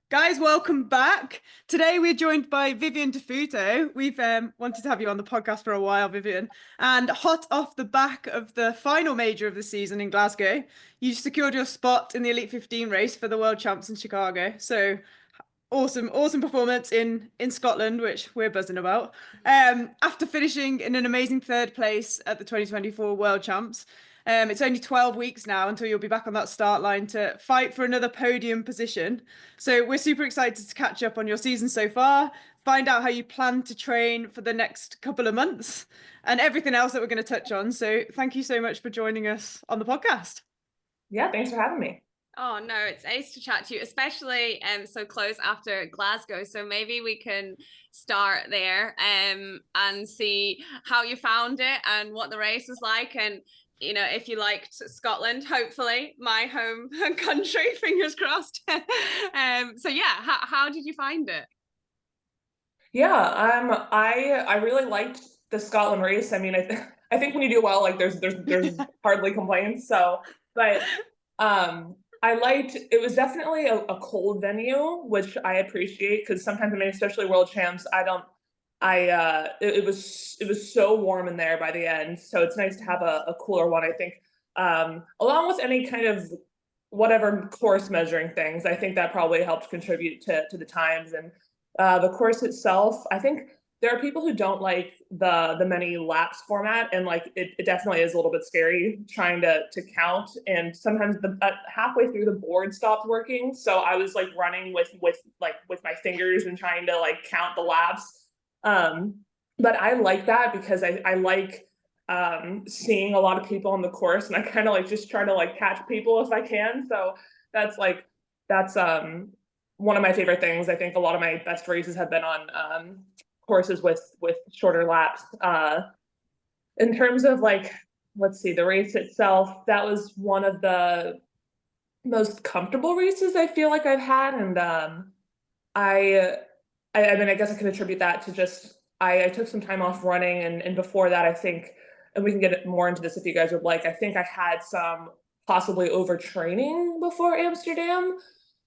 Guys, welcome back. Today we're joined by Vivian Tafuto. We've wanted to have you on the podcast for a while, Vivian. And hot off the back of the final major of the season in Glasgow, you secured your spot in the Elite 15 race for the World Champs in Chicago. So awesome, awesome performance in Scotland, which we're buzzing about. After finishing in an amazing third place at the 2024 World Champs, it's only 12 weeks now until you'll be back on that start line to fight for another podium position. So we're super excited to catch up on your season so far, find out how you plan to train for the next couple of months, and everything else that we're going to touch on. So thank you so much for joining us on the podcast. Yeah, thanks for having me. Oh no, it's ace to chat to you, especially so close after Glasgow. So maybe we can start there and see how you found it and what the race was like, and if you liked Scotland, hopefully my home country, fingers crossed. So yeah, how did you find it? Yeah, I really liked the Scotland race. I mean, I think when you do well, like there's hardly complaints. So, but I liked it was definitely a cold venue, which I appreciate because sometimes, I mean, especially World Champs, it was so warm in there by the end. So it's nice to have a cooler one, I think. Along with any kind of whatever course measuring things, I think that probably helped contribute to the times. And the course itself, I think there are people who don't like the many laps format, and like it definitely is a little bit scary trying to count. And sometimes the halfway through the board stopped working, so I was like running with my fingers and trying to like count the laps. But I like that because I like seeing a lot of people on the course, and I kind of like just try to like catch people if I can. So that's one of my favorite things. I think a lot of my best races have been on courses with shorter laps. In terms of like, let's see, the race itself, that was one of the most comfortable races I feel like I've had. And I mean, I guess I can attribute that to just I took some time off running, and before that, I think, and we can get more into this if you guys would like, I think I had some possibly overtraining before Amsterdam.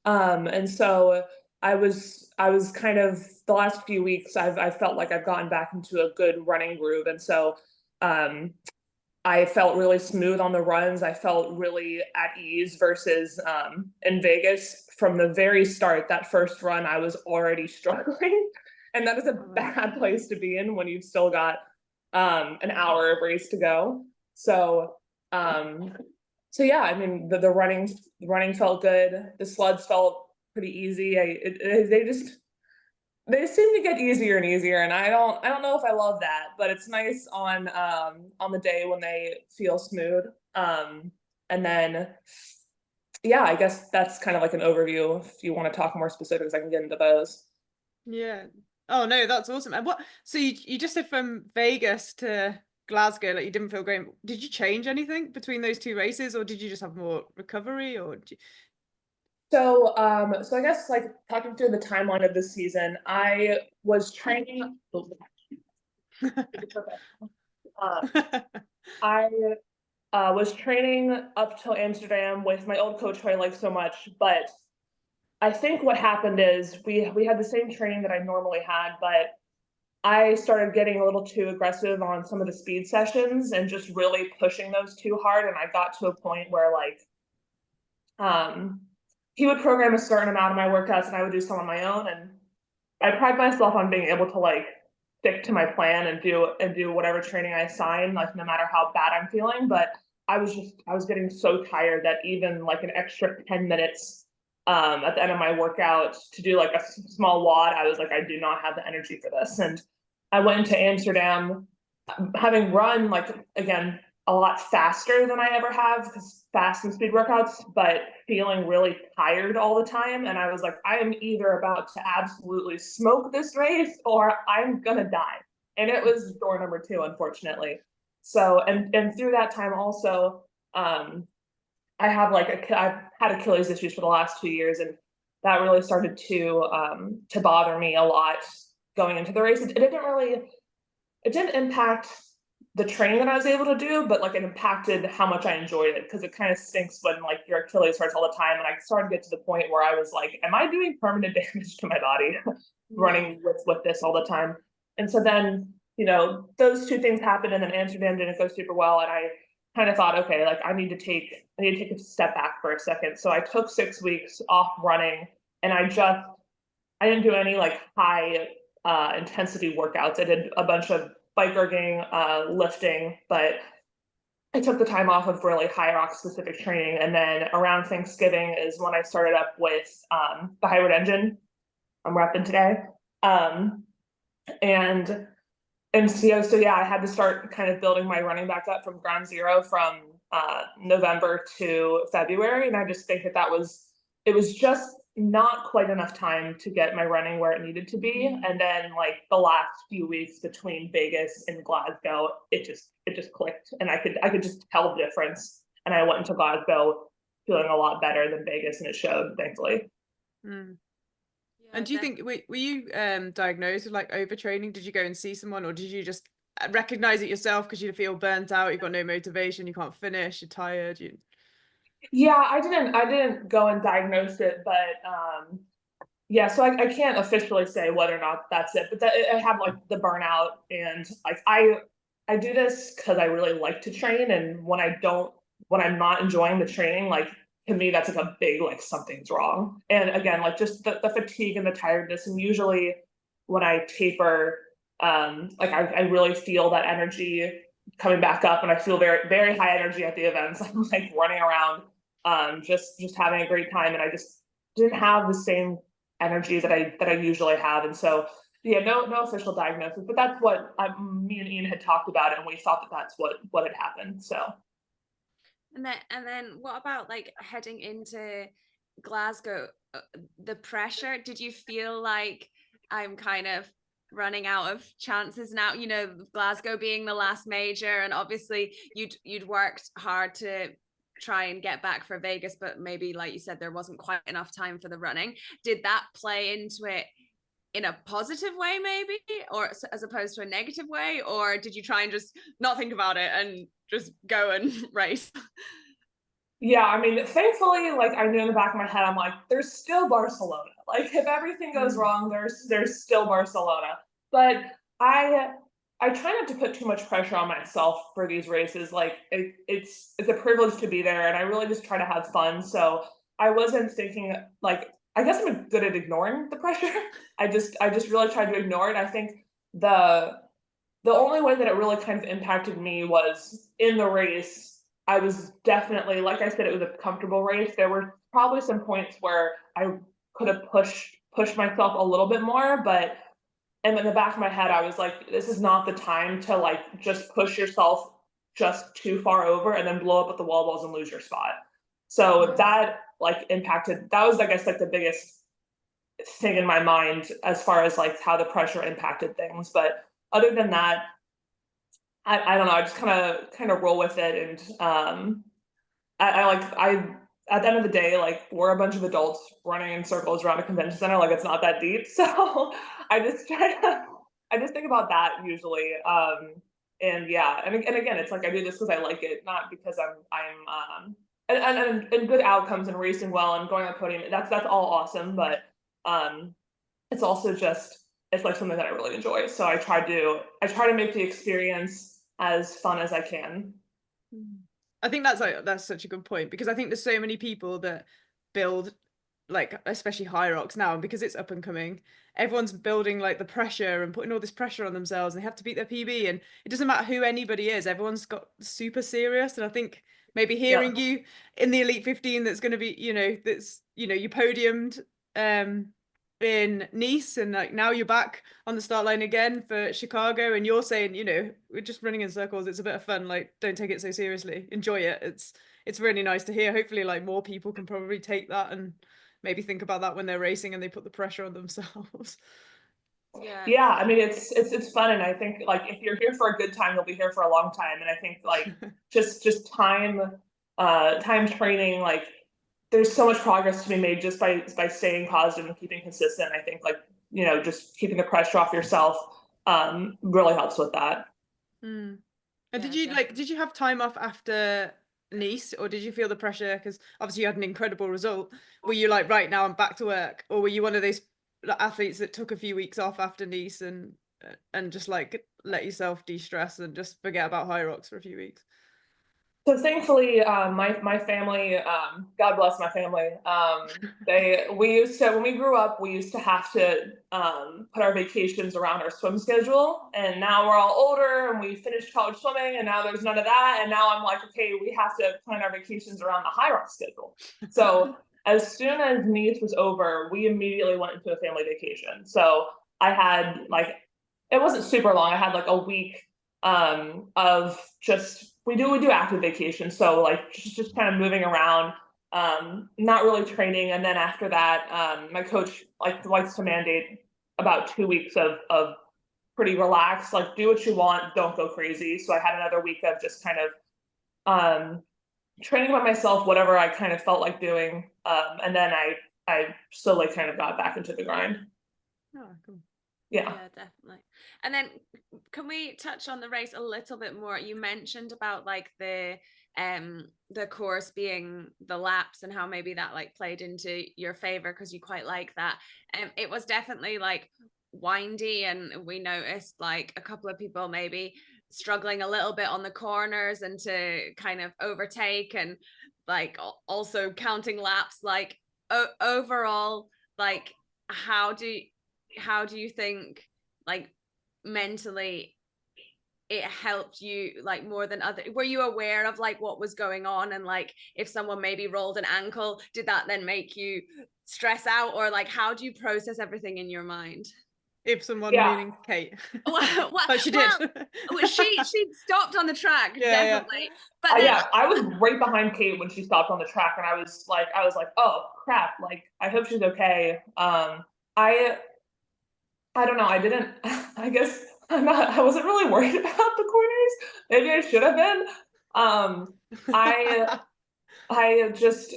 And so I was kind of the last few weeks I felt like I've gotten back into a good running groove. And so I felt really smooth on the runs. I felt really at ease versus in Vegas from the very start, that first run, I was already struggling. And that is a bad place to be in when you've still got an hour of race to go. So so yeah, I mean the running felt good. The sleds felt pretty easy. They seem to get easier and easier, and I don't know if I love that, but it's nice on the day when they feel smooth. And then yeah, I guess that's kind of like an overview. If you want to talk more specifics, I can get into those. Yeah. Oh no, that's awesome. And so you just said from Vegas to Glasgow, like you didn't feel great. Did you change anything between those two races, or did you just have more recovery, or So I guess like talking through the timeline of this season, I was training. I was training up till Amsterdam with my old coach who I like so much, but I think what happened is we had the same training that I normally had, but I started getting a little too aggressive on some of the speed sessions and just really pushing those too hard, and I got to a point where like he would program a certain amount of my workouts and I would do some on my own, and I pride myself on being able to like stick to my plan and do whatever training I assign, like no matter how bad I'm feeling. But I was getting so tired that even like an extra 10 minutes at the end of my workout to do like a small WOD, I was like, I do not have the energy for this. And I went into Amsterdam having run like again a lot faster than I ever have because fast and speed workouts, but feeling really tired all the time. And I was like, I am either about to absolutely smoke this race or I'm gonna die. And it was door number two, unfortunately. So and through that time also, I've had Achilles issues for the last 2 years, and that really started to bother me a lot going into the race. It didn't impact the training that I was able to do, but like it impacted how much I enjoyed it, because it kind of stinks when like your Achilles hurts all the time. And I started to get to the point where I was like, am I doing permanent damage to my body running with this all the time? And so then, you know, those two things happened, and then Amsterdam didn't go super well. And I kind of thought, okay, like I need to take a step back for a second. So I took 6 weeks off running, and I didn't do any like high intensity workouts. I did a bunch of bike rigging, lifting, but I took the time off of really Hyrox specific training. And then around Thanksgiving is when I started up with the hybrid engine I'm repping today. And so yeah, I had to start kind of building my running back up from ground zero from November to February. And I just think that it was just not quite enough time to get my running where it needed to be. And then like the last few weeks between Vegas and Glasgow, it just clicked, and I could just tell the difference. And I went into Glasgow feeling a lot better than Vegas, and it showed, thankfully. Mm. And do you think, were you diagnosed with like overtraining? Did you go and see someone, or did you just recognize it yourself because you feel burnt out, you've got no motivation, you can't finish, you're tired? Yeah, I didn't go and diagnose it, but yeah, so I can't officially say whether or not that's it, but I have like the burnout, and like I do this because I really like to train, and when I'm not enjoying the training, like to me that's like a big like something's wrong. And again, like just the fatigue and the tiredness, and usually when I taper, like I really feel that energy coming back up, and I feel very, very high energy at the events. I'm like running around, just having a great time, and I just didn't have the same energy that I usually have. And so yeah, no official diagnosis, but that's what me and Ian had talked about, and we thought that that's what had happened. So. And then what about like heading into Glasgow? The pressure, did you feel like I'm kind of running out of chances now, you know, Glasgow being the last major, and obviously you'd worked hard to try and get back for Vegas, but maybe like you said, there wasn't quite enough time for the running. Did that play into it in a positive way maybe, or as opposed to a negative way, or did you try and just not think about it and just go and race? Yeah, I mean, thankfully, like I knew in the back of my head, I'm like, there's still Barcelona. Like if everything goes wrong, there's still Barcelona. But I try not to put too much pressure on myself for these races. Like it's a privilege to be there, and I really just try to have fun. So I wasn't thinking like, I guess I'm good at ignoring the pressure. I just really tried to ignore it. I think the only way that it really kind of impacted me was in the race. I was definitely, like I said, it was a comfortable race. There were probably some points where I could have pushed myself a little bit more, but and in the back of my head, I was like, this is not the time to like just push yourself just too far over and then blow up at the wall balls and lose your spot. So that like impacted, that was, I guess, like the biggest thing in my mind as far as like how the pressure impacted things. But other than that, I don't know. I just kind of roll with it, and I at the end of the day, like we're a bunch of adults running in circles around a convention center. Like it's not that deep, so I just think about that usually. And yeah, and again, it's like I do this because I like it, not because I'm and good outcomes and racing well and going on the podium. That's all awesome, but it's also just it's like something that I really enjoy. So I try to make the experience as fun as I can. I think that's such a good point, because I think there's so many people that build like especially Hyrox now, and because it's up and coming, everyone's building like the pressure and putting all this pressure on themselves, and they have to beat their PB, and it doesn't matter who anybody is, everyone's got super serious. And I think maybe hearing you in the Elite 15, that's going to be, you know, that's, you know, you podiumed in Nice, and like now you're back on the start line again for Chicago, and you're saying, you know, we're just running in circles, it's a bit of fun, like don't take it so seriously, enjoy it. It's really nice to hear. Hopefully like more people can probably take that and maybe think about that when they're racing and they put the pressure on themselves. Yeah, I mean it's fun, and I think like if you're here for a good time, you'll be here for a long time. And I think like just time training, like there's so much progress to be made just by staying positive and keeping consistent. I think like, you know, just keeping the pressure off yourself really helps with that. And Yeah, did you have time off after Nice, or did you feel the pressure? Because obviously you had an incredible result. Were you like, right now I'm back to work, or were you one of those athletes that took a few weeks off after Nice and just like let yourself de-stress and just forget about Hyrox for a few weeks? So thankfully, my family, God bless my family. We used to, when we grew up, we used to have to put our vacations around our swim schedule. And now we're all older and we finished college swimming, and now there's none of that. And now I'm like, okay, we have to plan our vacations around the Hyrox schedule. So as soon as Nice was over, we immediately went into a family vacation. So I had like, it wasn't super long. I had like a week of just we do active vacation, so like just kind of moving around, not really training. And then after that, my coach likes to mandate about 2 weeks of pretty relaxed, like do what you want, don't go crazy. So I had another week of just kind of training by myself, whatever I kind of felt like doing, and then I slowly kind of got back into the grind. Oh, cool. Yeah. Yeah, definitely. And then can we touch on the race a little bit more? You mentioned about like the course being the laps and how maybe that like played into your favor because you quite like that. It was definitely like windy, and we noticed like a couple of people maybe struggling a little bit on the corners and to kind of overtake, and like also counting laps. Like overall, like how do you think like mentally it helped you like more than other? Were you aware of like what was going on, and like if someone maybe rolled an ankle, did that then make you stress out, or like how do you process everything in your mind? If someone, Yeah. meaning Kate. well, But she did. she stopped on the track, Yeah. definitely. But then Yeah, I was right behind Kate when she stopped on the track, and I was like, oh crap, like I hope she's okay. I I don't know. I didn't. I guess I'm not. I wasn't really worried about the corners. Maybe I should have been. I I just.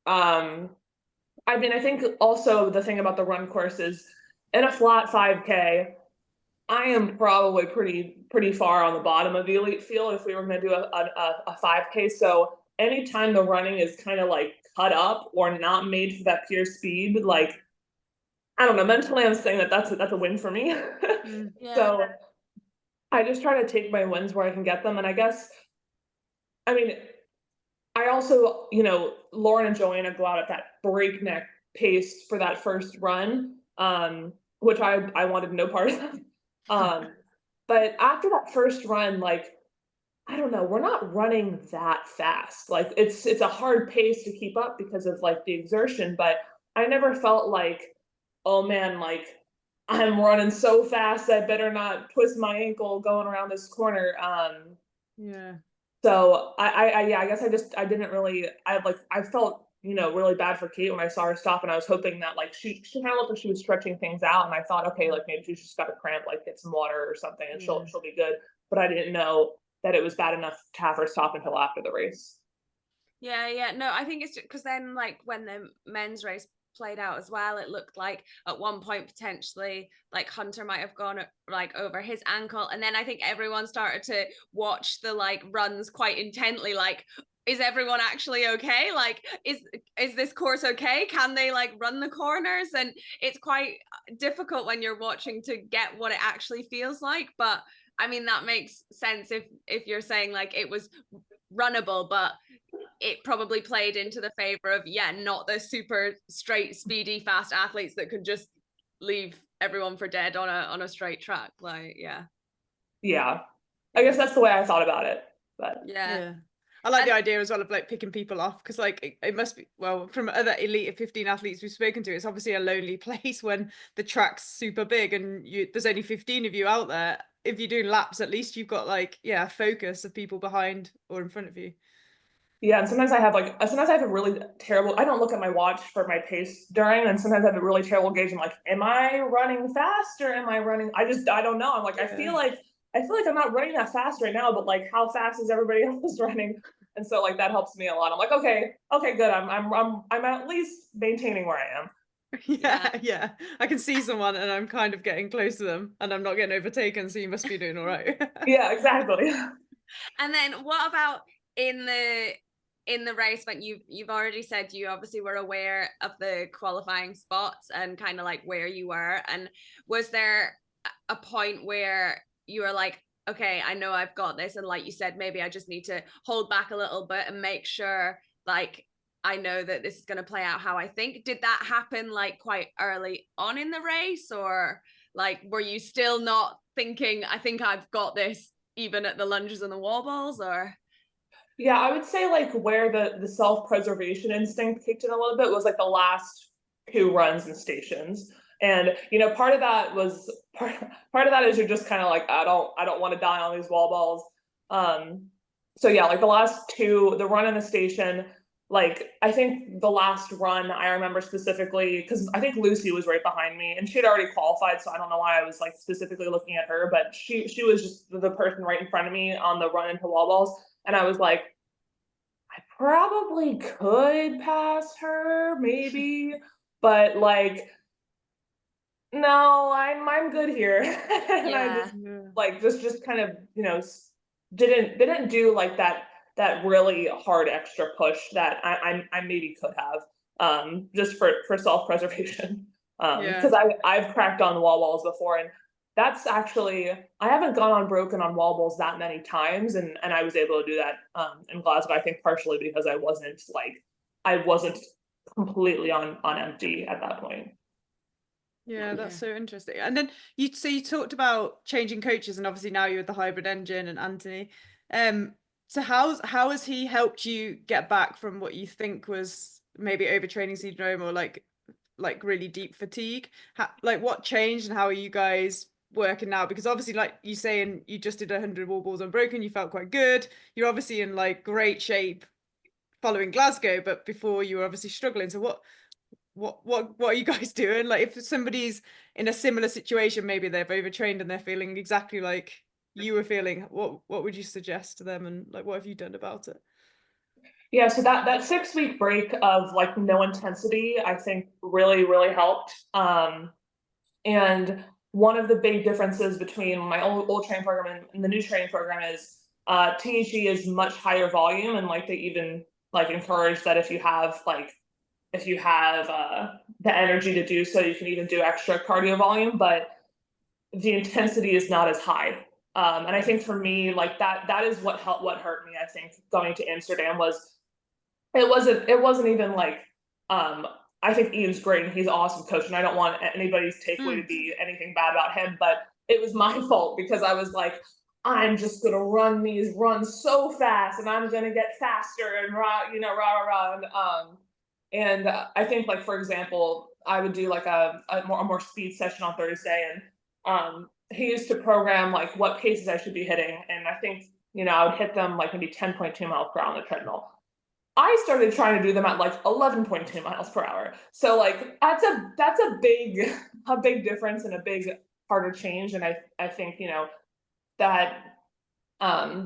I mean, I think also the thing about the run course is in a flat 5K. I am probably pretty far on the bottom of the elite field if we were going to do a 5K. So anytime the running is kind of like cut up or not made for that pure speed, like I don't know, mentally I'm saying that that's a win for me. yeah, So I just try to take my wins where I can get them. And I guess, I mean, I also, Lauren and Joanna go out at that breakneck pace for that first run, which I wanted no part of. Um, but after that first run, like, I don't know, we're not running that fast. Like it's a hard pace to keep up because of like the exertion, but I never felt like, oh man, like I'm running so fast I better not twist my ankle going around this corner. Yeah. So I guess I didn't really I felt really bad for Kate when I saw her stop, and I was hoping that like she kind of looked like she was stretching things out, and I thought, okay, like maybe she's just got a cramp, like get some water or something and Yeah. she'll be good. But I didn't know that it was bad enough to have her stop until after the race. yeah. No, I think it's because then like when the men's race played out as well, it looked like at one point potentially like Hunter might have gone like over his ankle, and then I think everyone started to watch the like runs quite intently, like is everyone actually okay, like is this course okay, can they like run the corners? And it's quite difficult when you're watching to get what it actually feels like. But I mean that makes sense if you're saying like it was runnable, but it probably played into the favor of not the super straight speedy fast athletes that could just leave everyone for dead on a straight track. Like Yeah, I guess that's the way I thought about it. But Yeah. I like the idea as well of like picking people off, because like it must be, well, from other elite 15 athletes we've spoken to, it's obviously a lonely place when the track's super big and there's only 15 of you out there. If you're doing laps, at least you've got like a focus of people behind or in front of you. yeah, and sometimes I have a really terrible. I don't look at my watch for my pace during, and sometimes I have a really terrible gauge. I'm like, am I running fast or am I running? I don't know. I'm like, I feel like I'm not running that fast right now, but like, how fast is everybody else running? And so like that helps me a lot. I'm like, okay, good. I'm at least maintaining where I am. Yeah. I can see someone and I'm kind of getting close to them and I'm not getting overtaken, so you must be doing all right. Yeah, exactly. And then what about in the race when you've already said you obviously were aware of the qualifying spots and kind of like where you were, and was there a point where you were like, okay, I know I've got this, and like you said, maybe I just need to hold back a little bit and make sure like I know that this is going to play out how I think? Did that happen like quite early on in the race, or like were you still not thinking, I think I've got this, even at the lunges and the wall balls? Or Yeah, I would say like where the self-preservation instinct kicked in a little bit was like the last two runs and stations. And part of that was part of that is you're just kind of like, I don't want to die on these wall balls. So yeah, like the last two, the run in the station, like I think the last run I remember specifically because I think Lucy was right behind me and she had already qualified, so I don't know why I was like specifically looking at her, but she was just the person right in front of me on the run into wall balls. And I was like, I probably could pass her, maybe, but like, no, I'm good here. And I yeah, just like just kind of, didn't do like that really hard extra push that I maybe could have, just for self-preservation. Yeah. Because I've cracked on wall balls before, and that's actually I haven't gone unbroken on wall balls that many times, and I was able to do that in Glasgow. I think partially because I wasn't completely on empty at that point. Yeah, that's yeah. so interesting. And then you talked about changing coaches, and obviously now you're with the hybrid engine and Anthony. So how has he helped you get back from what you think was maybe overtraining syndrome or like really deep fatigue? Like what changed and how are you guys working now? Because obviously, like you saying, you just did 100 wall balls unbroken, you felt quite good. You're obviously in like great shape following Glasgow, but before you were obviously struggling. So what are you guys doing? Like if somebody's in a similar situation, maybe they've overtrained and they're feeling exactly like you were feeling, what would you suggest to them, and like what have you done about it? Yeah, so that 6 week break of like no intensity, I think really, really helped. And one of the big differences between my old training program and the new training program is THE is much higher volume, and like they even like encourage that if you have the energy to do so, you can even do extra cardio volume, but the intensity is not as high. And I think for me, like that is what hurt me. I think going to Amsterdam was it wasn't even like um I think Ian's great and he's an awesome coach and I don't want anybody's takeaway to Mm. be anything bad about him, but it was my fault because I was like, I'm just gonna run these runs so fast and I'm gonna get faster and rah rah and I think like for example, I would do like a more speed session on Thursday and he used to program like what paces I should be hitting and I think I would hit them like maybe 10.2 miles per hour on the treadmill. I started trying to do them at like 11.2 miles per hour. So like that's a big a big difference and a big harder change. And I think that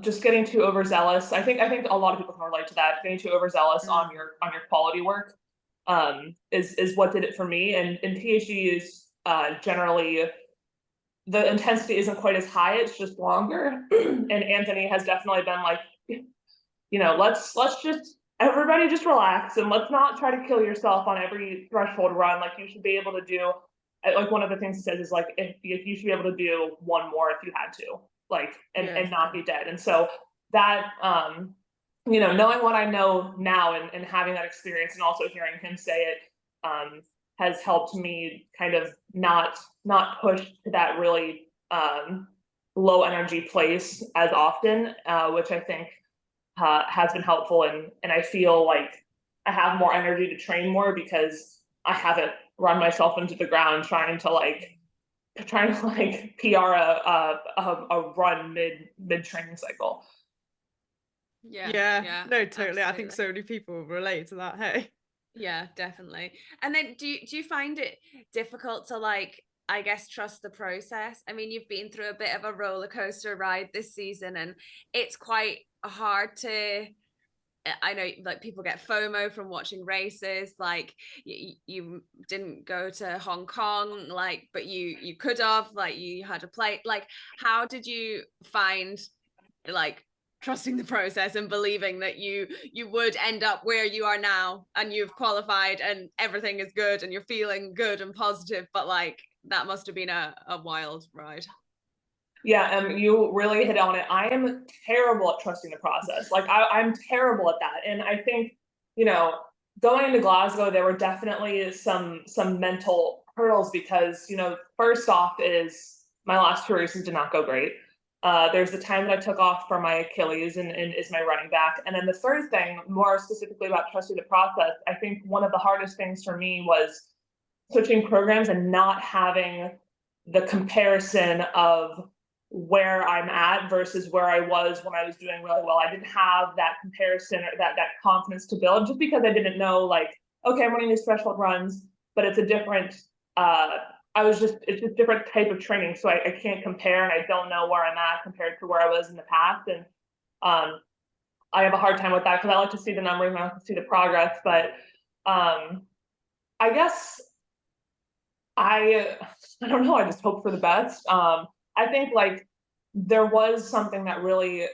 just getting too overzealous. I think a lot of people can relate to that. Getting too overzealous Mm. on your quality work is what did it for me. And PhD is generally the intensity isn't quite as high. It's just longer. And Anthony has definitely been like let's just everybody just relax and let's not try to kill yourself on every threshold run. Like you should be able to do like one of the things he says is like if you should be able to do one more if you had to, like and not be dead. And so that knowing what I know now and having that experience and also hearing him say it has helped me kind of not push to that really low energy place as often, which I think has been helpful and I feel like I have more energy to train more because I haven't run myself into the ground trying to PR a run mid training cycle. Yeah, no, totally. I think Absolutely. so many people relate to that. Hey. Yeah, definitely. And then do you find it difficult to like, I guess, trust the process? I mean, you've been through a bit of a roller coaster ride this season and it's quite hard to, I know like people get FOMO from watching races, like you didn't go to Hong Kong, like, but you could have, like you had a play. Like how did you find like trusting the process and believing that you would end up where you are now, and you've qualified and everything is good and you're feeling good and positive, but like that must have been a wild ride. Yeah, you really hit on it. I am terrible at trusting the process. Like I'm terrible at that. And I think, you know, going into Glasgow, there were definitely some mental hurdles because, you know, first off is my last two races did not go great. There's the time that I took off for my Achilles and is my running back. And then the third thing, more specifically about trusting the process, I think one of the hardest things for me was switching programs and not having the comparison of where I'm at versus where I was when I was doing really well. I didn't have that comparison or that confidence to build just because I didn't know, like, okay, I'm running these threshold runs, but it's a different it's just different type of training. So I can't compare and I don't know where I'm at compared to where I was in the past. And I have a hard time with that because I like to see the numbers and I like to see the progress. But I guess I don't know, I just hope for the best. I think like there was something that really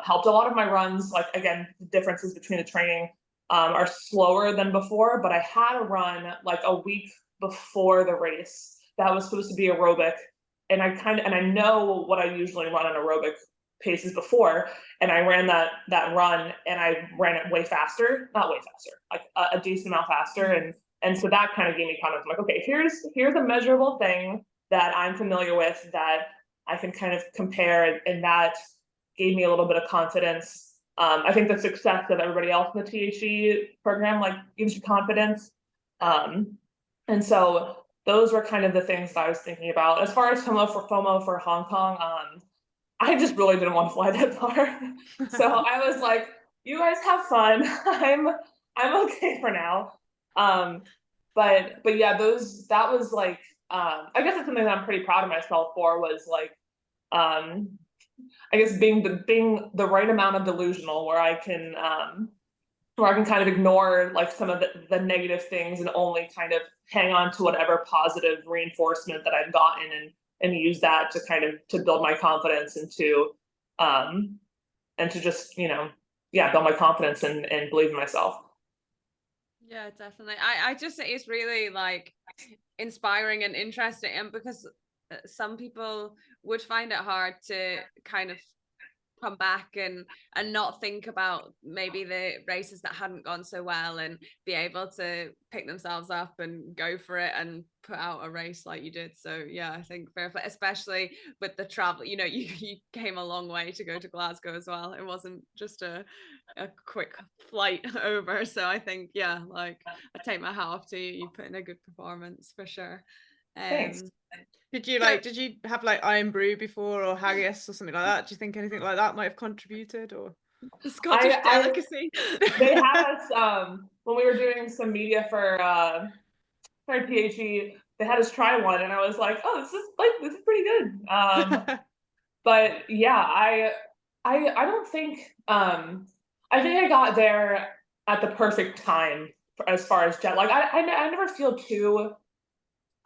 helped. A lot of my runs, like again, the differences between the training are slower than before, but I had a run like a week before the race that was supposed to be aerobic. And I know what I usually run on aerobic paces before. And I ran that run and I ran it way faster, not way faster, like a decent amount faster. And so that kind of gave me kind of like, okay, here's a measurable thing that I'm familiar with that I can kind of compare, and that gave me a little bit of confidence. I think the success of everybody else in the THE program like gives you confidence. And so those were kind of the things that I was thinking about. As far as FOMO for Hong Kong, I just really didn't want to fly that far. So I was like, you guys have fun. I'm okay for now. But yeah, that was like, I guess it's something that I'm pretty proud of myself for, was like, I guess being the right amount of delusional where I can kind of ignore like some of the negative things and only kind of hang on to whatever positive reinforcement that I've gotten and use that to kind of to build my confidence and to just, you know, yeah, build my confidence and believe in myself. Yeah, definitely. I just think it's really like inspiring and interesting, and because some people would find it hard to kind of come back and not think about maybe the races that hadn't gone so well and be able to pick themselves up and go for it and put out a race like you did. So yeah, I think fair play, especially with the travel, you know, you came a long way to go to Glasgow as well. It wasn't just a quick flight over. So I think, yeah, like I take my hat off to you. You put in a good performance for sure. Thanks. Did you have like iron brew before or haggis or something like that? Do you think anything like that might have contributed, or the Scottish delicacy? They had us when we were doing some media for THE, they had us try one and I was like, oh, this is pretty good. But yeah, I don't think I think I got there at the perfect time as far as jet lag. I never feel too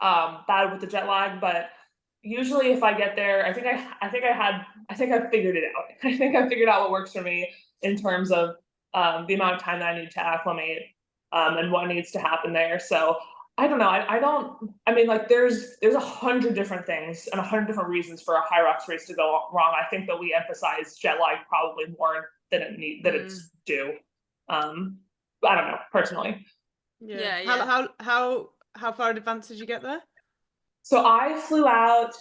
bad with the jet lag, but usually if I get there, I think I figured it out. I think I figured out what works for me in terms of the amount of time that I need to acclimate and what needs to happen there. So I don't know. I mean, like there's 100 different things and 100 different reasons for a Hyrox race to go wrong. I think that we emphasize jet lag probably more than it's due. I don't know, personally. Yeah. How far in advance did you get there? So I flew out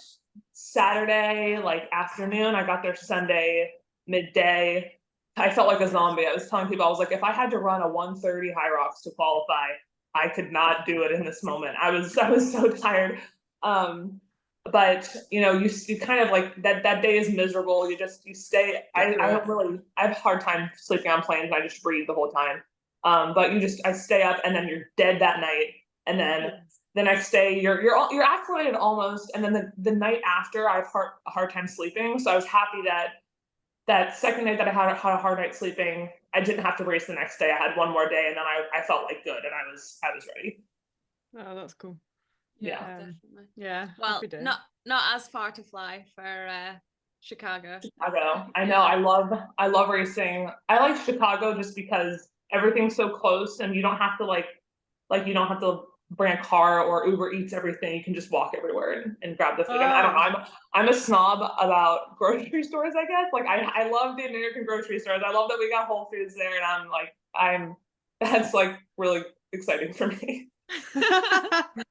Saturday, like afternoon. I got there Sunday midday. I felt like a zombie. I was telling people, I was like, if I had to run a 1:30 Hyrox to qualify, I could not do it in this moment. I was so tired. But you know, you kind of like that day is miserable. You stay. I have a hard time sleeping on planes. I just breathe the whole time. But I stay up and then you're dead that night. And then the next day you're acclimated almost. And then the night after I have a hard time sleeping. So I was happy that second night that I had a hard night sleeping, I didn't have to race the next day. I had one more day and then I felt like good and I was ready. Oh, that's cool. Yeah, definitely. Yeah. Well, not as far to fly for Chicago. I know. I love racing. I like Chicago just because everything's so close and you don't have to you don't have to bring a car or Uber Eats everything. You can just walk everywhere and grab the food. And I don't know, I'm a snob about grocery stores, I guess. Like I love the American grocery stores. I love that we got Whole Foods there, and that's like really exciting for me.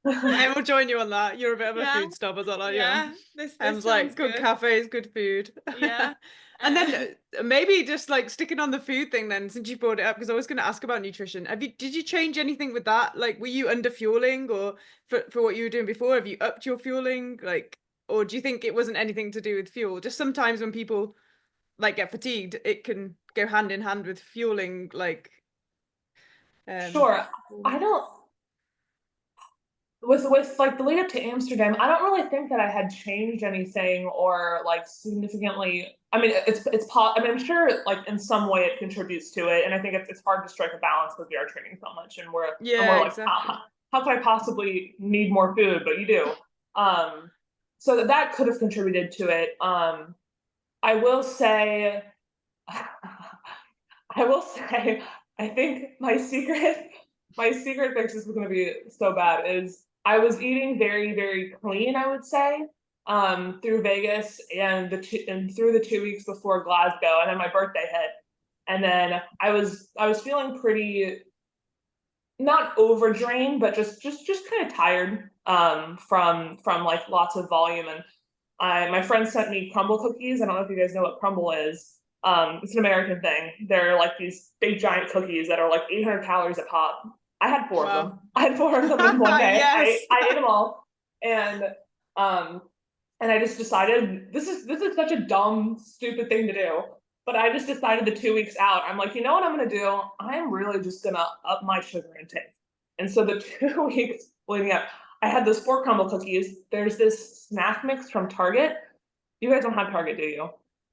I will join you on that. You're a bit of a food snob, as well, yeah. This like good cafes, good food. Yeah. And then maybe just like sticking on the food thing then, since you brought it up, because I was going to ask about nutrition. Did you change anything with that? Like, were you under fueling, or for what you were doing before? Have you upped your fueling? Like, or do you think it wasn't anything to do with fuel? Just sometimes when people like get fatigued, it can go hand in hand with fueling. Like, sure. I don't. With like the lead up to Amsterdam, I don't really think that I had changed anything or like significantly. I mean, I mean, I'm sure like in some way it contributes to it, and I think it's hard to strike a balance because we are training so much, and we're like, exactly. how could I possibly need more food? But you do. So that could have contributed to it. I will say, I think my secret fix is going to be so bad is I was eating very, very clean, I would say, through Vegas and through the 2 weeks before Glasgow, and then my birthday hit, and then I was feeling pretty not overdrained, but just kind of tired from like lots of volume, and my friend sent me crumble cookies. I don't know if you guys know what crumble is. It's an American thing. They're like these big giant cookies that are like 800 calories a pop. I had four of them. I had four of them in one day. Yes. I ate them all, and I just decided this is such a dumb, stupid thing to do. But I just decided the 2 weeks out, I'm like, you know what I'm gonna do? I'm really just gonna up my sugar intake. And so the 2 weeks leading up, I had those 4 crumble cookies. There's this snack mix from Target. You guys don't have Target, do you?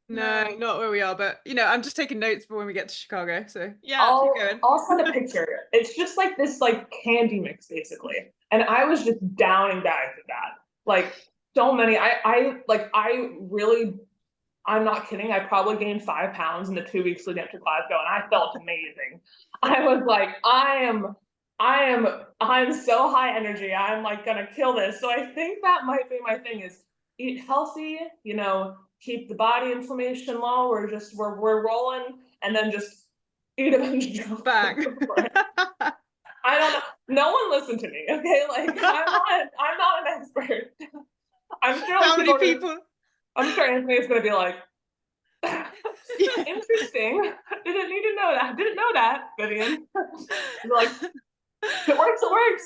No, not where we are, but I'm just taking notes for when we get to Chicago. So yeah, I'll send a picture. It's just like this like candy mix basically. And I was just downing bags of that. Like so many. I'm not kidding. I probably gained 5 pounds in the 2 weeks leading up to Glasgow, and I felt amazing. I was like, I'm so high energy. I'm like gonna kill this. So I think that might be my thing is eat healthy, keep the body inflammation low. We're rolling, and then just eat a bunch of junk back. I don't know. No one listened to me, okay? Like I'm not an expert. I'm sure how many people? I'm sure Anthony's gonna be like, interesting. Didn't need to know that. Didn't know that, Vivian. Like, it works.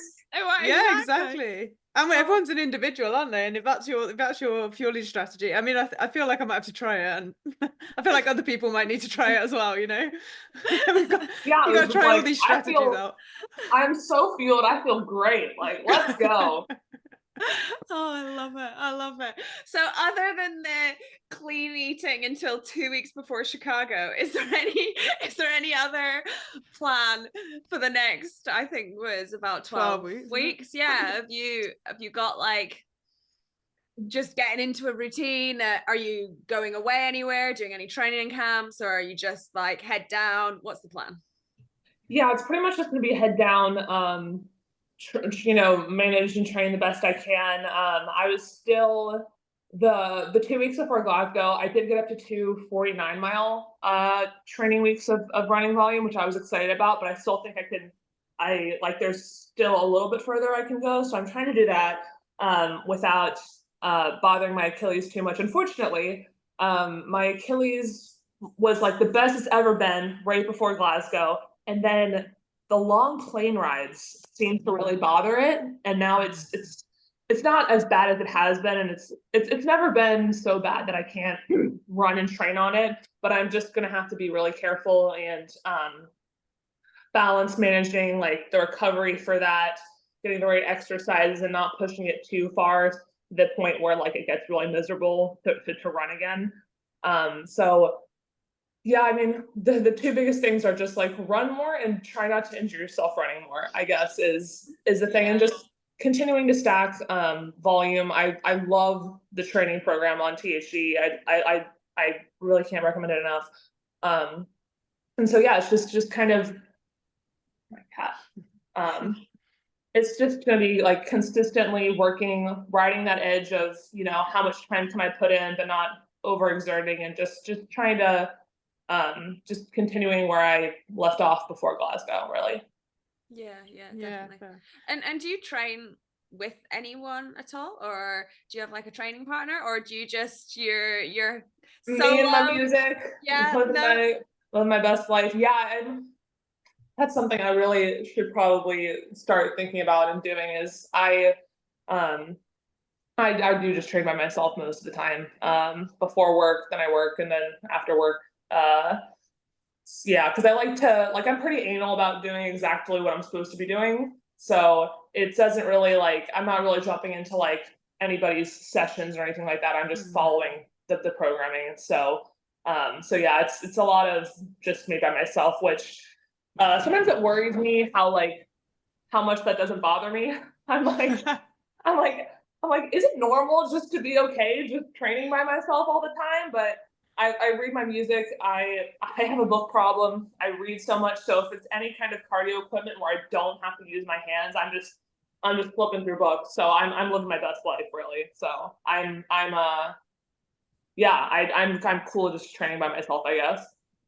Yeah, exactly. And everyone's an individual, aren't they? And if that's your fueling strategy, I mean, I feel like I might have to try it, and I feel like other people might need to try it as well. You got to try all these strategies out. I'm so fueled. I feel great. Like, let's go. Oh, I love it. So other than the clean eating until 2 weeks before Chicago, is there any other plan for the next, I think was about 12 weeks? Yeah. Have you got like just getting into a routine? Are you going away anywhere, doing any training camps, or are you just like head down? What's the plan? Yeah, it's pretty much just going to be head down, manage and train the best I can. I was still the 2 weeks before Glasgow, I did get up to 2 49-mile training weeks of running volume, which I was excited about, but I still think there's still a little bit further I can go. So I'm trying to do that without bothering my Achilles too much. Unfortunately, my Achilles was like the best it's ever been right before Glasgow. And then the long plane rides seem to really bother it. And now it's not as bad as it has been. And it's never been so bad that I can't run and train on it, but I'm just going to have to be really careful and balance managing like the recovery for that, getting the right exercises and not pushing it too far to the point where like it gets really miserable to run again. So yeah, I mean, the two biggest things are just like run more and try not to injure yourself running more, I guess is the thing. And just continuing to stack volume. I love the training program on THD. I really can't recommend it enough. And so yeah, it's just kind of my cat. It's just going to be like consistently working, riding that edge of, you know, how much time can I put in, but not overexerting, and just trying to just continuing where I left off before Glasgow, really. Yeah, Yeah, definitely. fair. And do you train with anyone at all, or do you have like a training partner, or do you just you're Me and my solo? music, Yeah, living my best life. Yeah, and that's something I really should probably start thinking about and doing. Is um I do just train by myself most of the time. Before work, then I work, and then after work. Yeah, because I like to, like, I'm pretty anal about doing exactly what I'm supposed to be doing. So it doesn't really, like, I'm not really jumping into like anybody's sessions or anything like that. I'm just following the programming. So yeah, it's a lot of just me by myself, which sometimes it worries me how much that doesn't bother me. I'm like, I'm like, I'm like, is it normal just to be okay just training by myself all the time? But I read my music. I have a book problem. I read so much. So if it's any kind of cardio equipment where I don't have to use my hands, I'm just flipping through books. So I'm living my best life, really. So yeah, I'm cool just training by myself, I guess.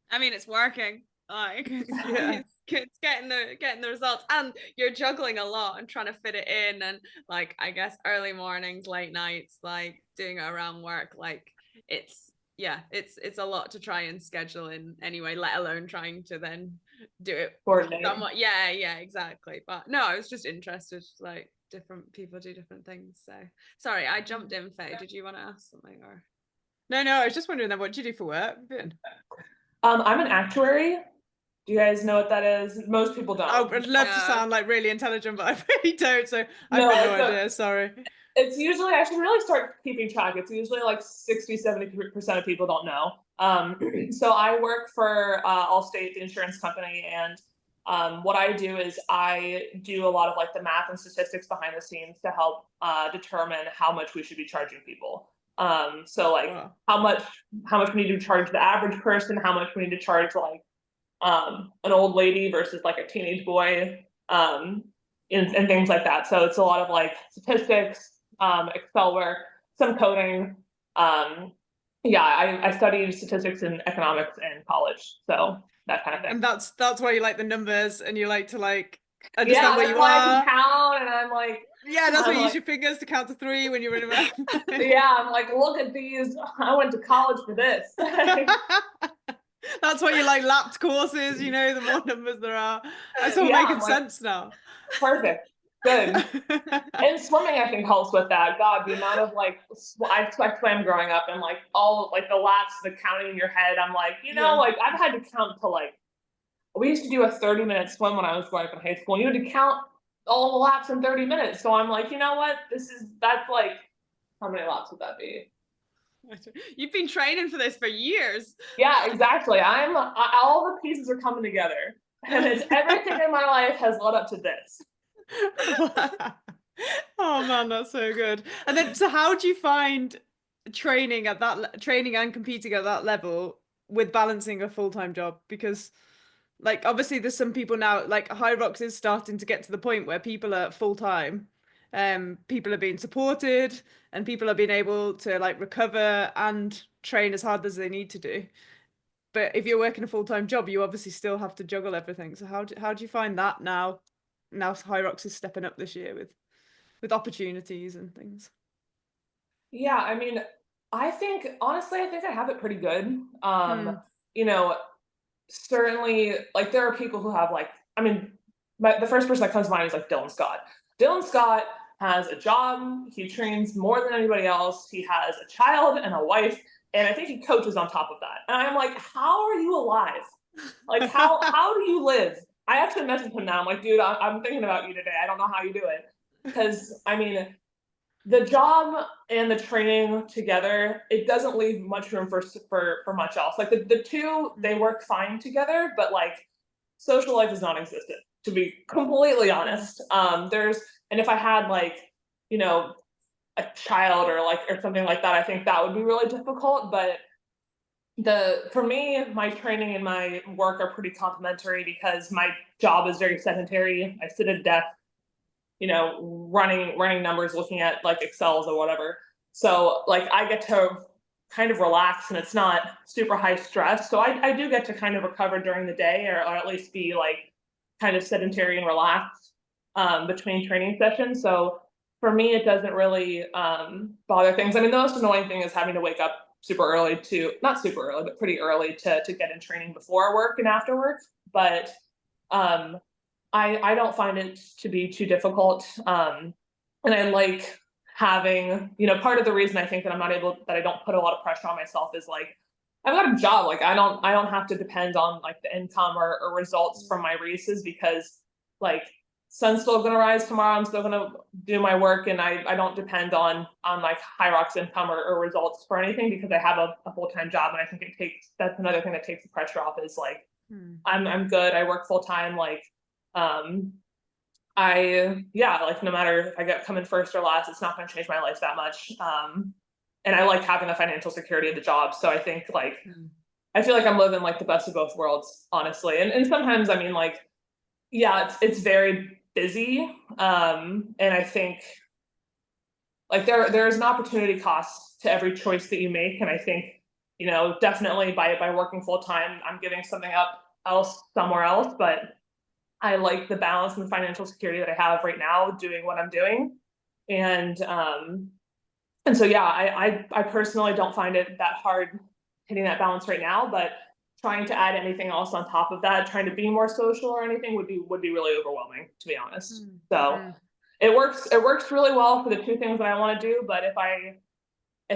I mean, it's working. Like Yeah. it's getting the results, and you're juggling a lot and trying to fit it in, and like I guess early mornings, late nights, like doing it around work. Like it's it's a lot to try and schedule in anyway, let alone trying to then do it Coordinate. somewhat. Yeah, exactly. But no, I was just interested, like different people do different things. So sorry, I jumped in, Faye. Did you want to ask something, or? No, I was just wondering then, what do you do for work, Vivian? I'm an actuary. Do you guys know what that is? Most people don't. Oh, I'd love to No. sound like really intelligent, but I really don't. So I've No, got no idea. Sorry. it's usually, I should really start keeping track. It's usually like 60-70% of people don't know. So I work for Allstate, the insurance company, and what I do is I do a lot of like the math and statistics behind the scenes to help determine how much we should be charging people. So like Wow. how much we need to charge the average person, how much we need to charge like an old lady versus like a teenage boy, and things like that. So it's a lot of like statistics, Excel work, some coding. Yeah, I studied statistics and economics in college, so that kind of thing. And that's why you like the numbers, and you like to like Yeah, understand where that's you why I are. can count, and I'm like, Yeah, that's why you use like, your fingers to count to 3 when you're running around. yeah, I'm like, look at these. I went to college for this. That's why you like lapped courses, you know, the more numbers there are. It's all Yeah, making I'm like, sense now. perfect. Good. And swimming, I think, helps with that. God, the amount of like, I swam growing up, and like all like the laps, the counting in your head. I'm like, you know, Yeah. like I've had to count to like, we used to do a 30-minute swim when I was growing up in high school. And you had to count all the laps in 30 minutes. So I'm like, you know what? That's like, how many laps would that be? You've been training for this for years. Yeah, exactly. All the pieces are coming together, and it's everything in my life has led up to this. Oh man, that's so good. And then, so how do you find training and competing at that level with balancing a full-time job? Because like obviously there's some people now, like Hyrox is starting to get to the point where people are full-time, people are being supported, and people are being able to like recover and train as hard as they need to do. But if you're working a full-time job, you obviously still have to juggle everything. So how do you find that now? Now Hyrox is stepping up this year with opportunities and things. Yeah, I mean, honestly, I think I have it pretty good. Hmm. You know, certainly, like there are people who have like, I mean, the first person that comes to mind is like Dylan Scott. Dylan Scott has a job. He trains more than anybody else. He has a child and a wife, and I think he coaches on top of that. And I'm like, how are you alive? Like, how do you live? I actually messaged him now. I'm like, dude, I'm thinking about you today. I don't know how you do it, because I mean, the job and the training together, it doesn't leave much room for much else. Like the two, they work fine together, but like social life is non-existent, to be completely honest. And if I had like, you know, a child or something like that, I think that would be really difficult. But for me, my training and my work are pretty complementary because my job is very sedentary. I sit at a desk, running numbers, looking at like Excels or whatever. So like I get to kind of relax and it's not super high stress. So I do get to kind of recover during the day, or at least be like kind of sedentary and relaxed between training sessions. So for me, it doesn't really bother things. I mean, the most annoying thing is having to wake up super early not super early, but pretty early to get in training before work and after work. But I don't find it to be too difficult. And I like having, part of the reason I think that I don't put a lot of pressure on myself is like, I've got a job. Like I don't have to depend on like the income or results from my races, because like sun's still going to rise tomorrow. I'm still going to do my work, and I don't depend on like Hyrox income or results for anything, because I have a full-time job. And I think that's another thing that takes the pressure off, is like, I'm good. I work full time. Like, like no matter if I come in first or last, it's not going to change my life that much. And I like having the financial security of the job. So I think like, I feel like I'm living like the best of both worlds, honestly. And sometimes, I mean, like, yeah, it's very busy. And I think like there is an opportunity cost to every choice that you make. And I think, definitely by working full time, I'm giving something up somewhere else. But I like the balance and the financial security that I have right now doing what I'm doing. And so, yeah, I personally don't find it that hard hitting that balance right now, but trying to add anything else on top of that, trying to be more social or anything would be really overwhelming, to be honest. So it works really well for the two things that I want to do. But if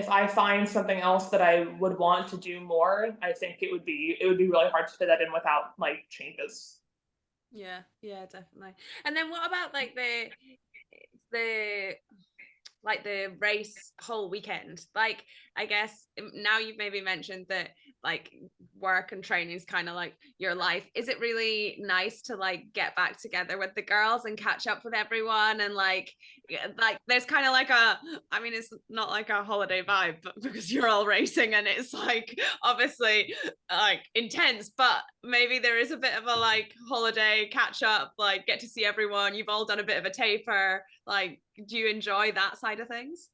I find something else that I would want to do more, I think it would be really hard to fit that in without like changes. Yeah, definitely. And then what about like the race whole weekend? Like, I guess now you've maybe mentioned that like work and training is kind of like your life. Is it really nice to like get back together with the girls and catch up with everyone? And like there's kind of like I mean, it's not like a holiday vibe, but because you're all racing and it's like obviously like intense, but maybe there is a bit of a like holiday catch up, like get to see everyone. You've all done a bit of a taper. Like, do you enjoy that side of things?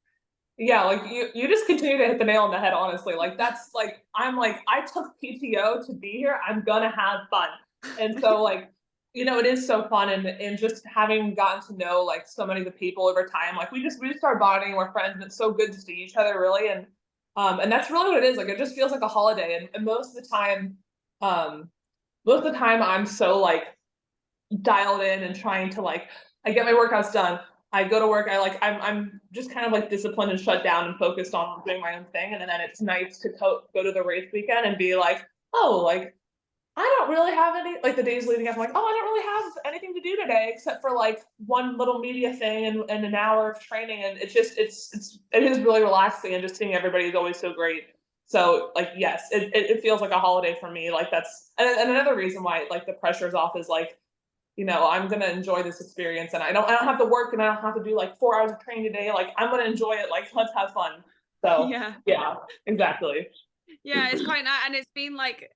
Yeah, like you just continue to hit the nail on the head, honestly. Like that's like, I'm like, I took PTO to be here. I'm gonna have fun. And so like, it is so fun, and just having gotten to know like so many of the people over time, like we just start bonding and we're friends, and it's so good to see each other, really. And that's really what it is. Like it just feels like a holiday. And most of the time I'm so like dialed in and trying to like, I get my workouts done. I go to work. I'm just kind of like disciplined and shut down and focused on doing my own thing. And then it's nice to go to the race weekend and be like, oh, like I don't really have any, like the days leading up, I'm like, oh, I don't really have anything to do today except for like one little media thing and an hour of training. And it's just, it is really relaxing, and just seeing everybody is always so great. So like, yes, it feels like a holiday for me. Like and another reason why like the pressure is off is like, I'm gonna enjoy this experience, and I don't have to work, and I don't have to do like 4 hours of training today. Like I'm gonna enjoy it. Like let's have fun. So yeah, exactly. Yeah, it's quite nice, and it's been like,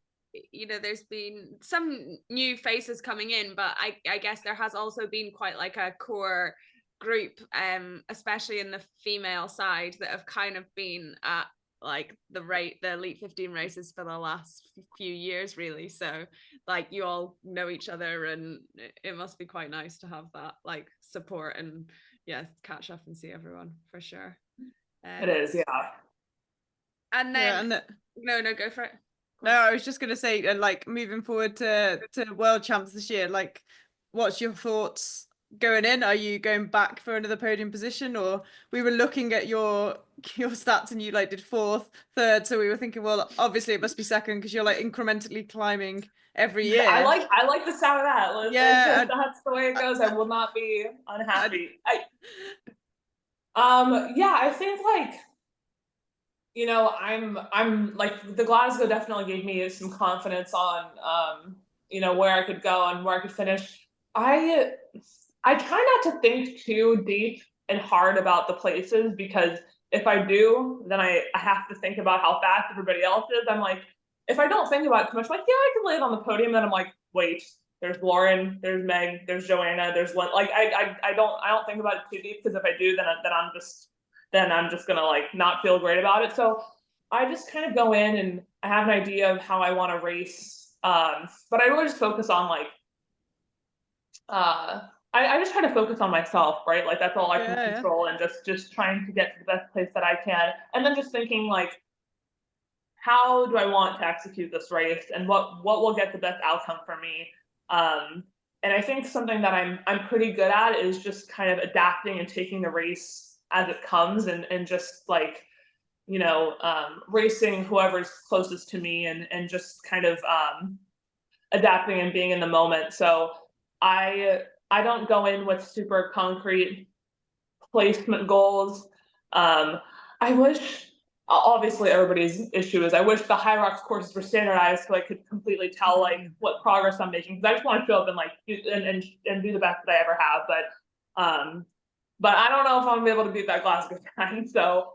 there's been some new faces coming in, but I guess there has also been quite like a core group, especially in the female side, that have kind of been at like the Elite 15 races for the last few years, really. So like you all know each other, and it must be quite nice to have that like support and catch up and see everyone for sure. It is, yeah. And then no, go for it. No, I was just gonna say, like moving forward to World Champs this year, like what's your thoughts going in? Are you going back for another podium position? Or we were looking at your stats and you like did 4th, 3rd, so we were thinking, well, obviously it must be 2nd because you're like incrementally climbing every year. I like the sound of that. That's the way it goes. I will not be unhappy. I think like, I'm like, the Glasgow definitely gave me some confidence on where I could go and where I could finish. I I try not to think too deep and hard about the places, because if I do, then I have to think about how fast everybody else is. I'm like, if I don't think about it too much, I'm like, yeah, I can land on the podium. Then I'm like, wait, there's Lauren, there's Meg, there's Joanna, there's Lynn. Like I don't think about it too deep, because if I do, then I'm just gonna like not feel great about it. So I just kind of go in and I have an idea of how I want to race. But I really just focus on like uh I just try to focus on myself, right? Like that's all I can Yeah, control, and just trying to get to the best place that I can. And then just thinking like, how do I want to execute this race, and what will get the best outcome for me? Um, and I think something that I'm pretty good at is just kind of adapting and taking the race as it comes, and just like, racing whoever's closest to me, and just kind of adapting and being in the moment. So I don't go in with super concrete placement goals. I wish, obviously everybody's issue is, I wish the Hyrox courses were standardized so I could completely tell like what progress I'm making, because I just want to show up and like and do the best that I ever have. But I don't know if I'm gonna be able to beat that Glasgow time. So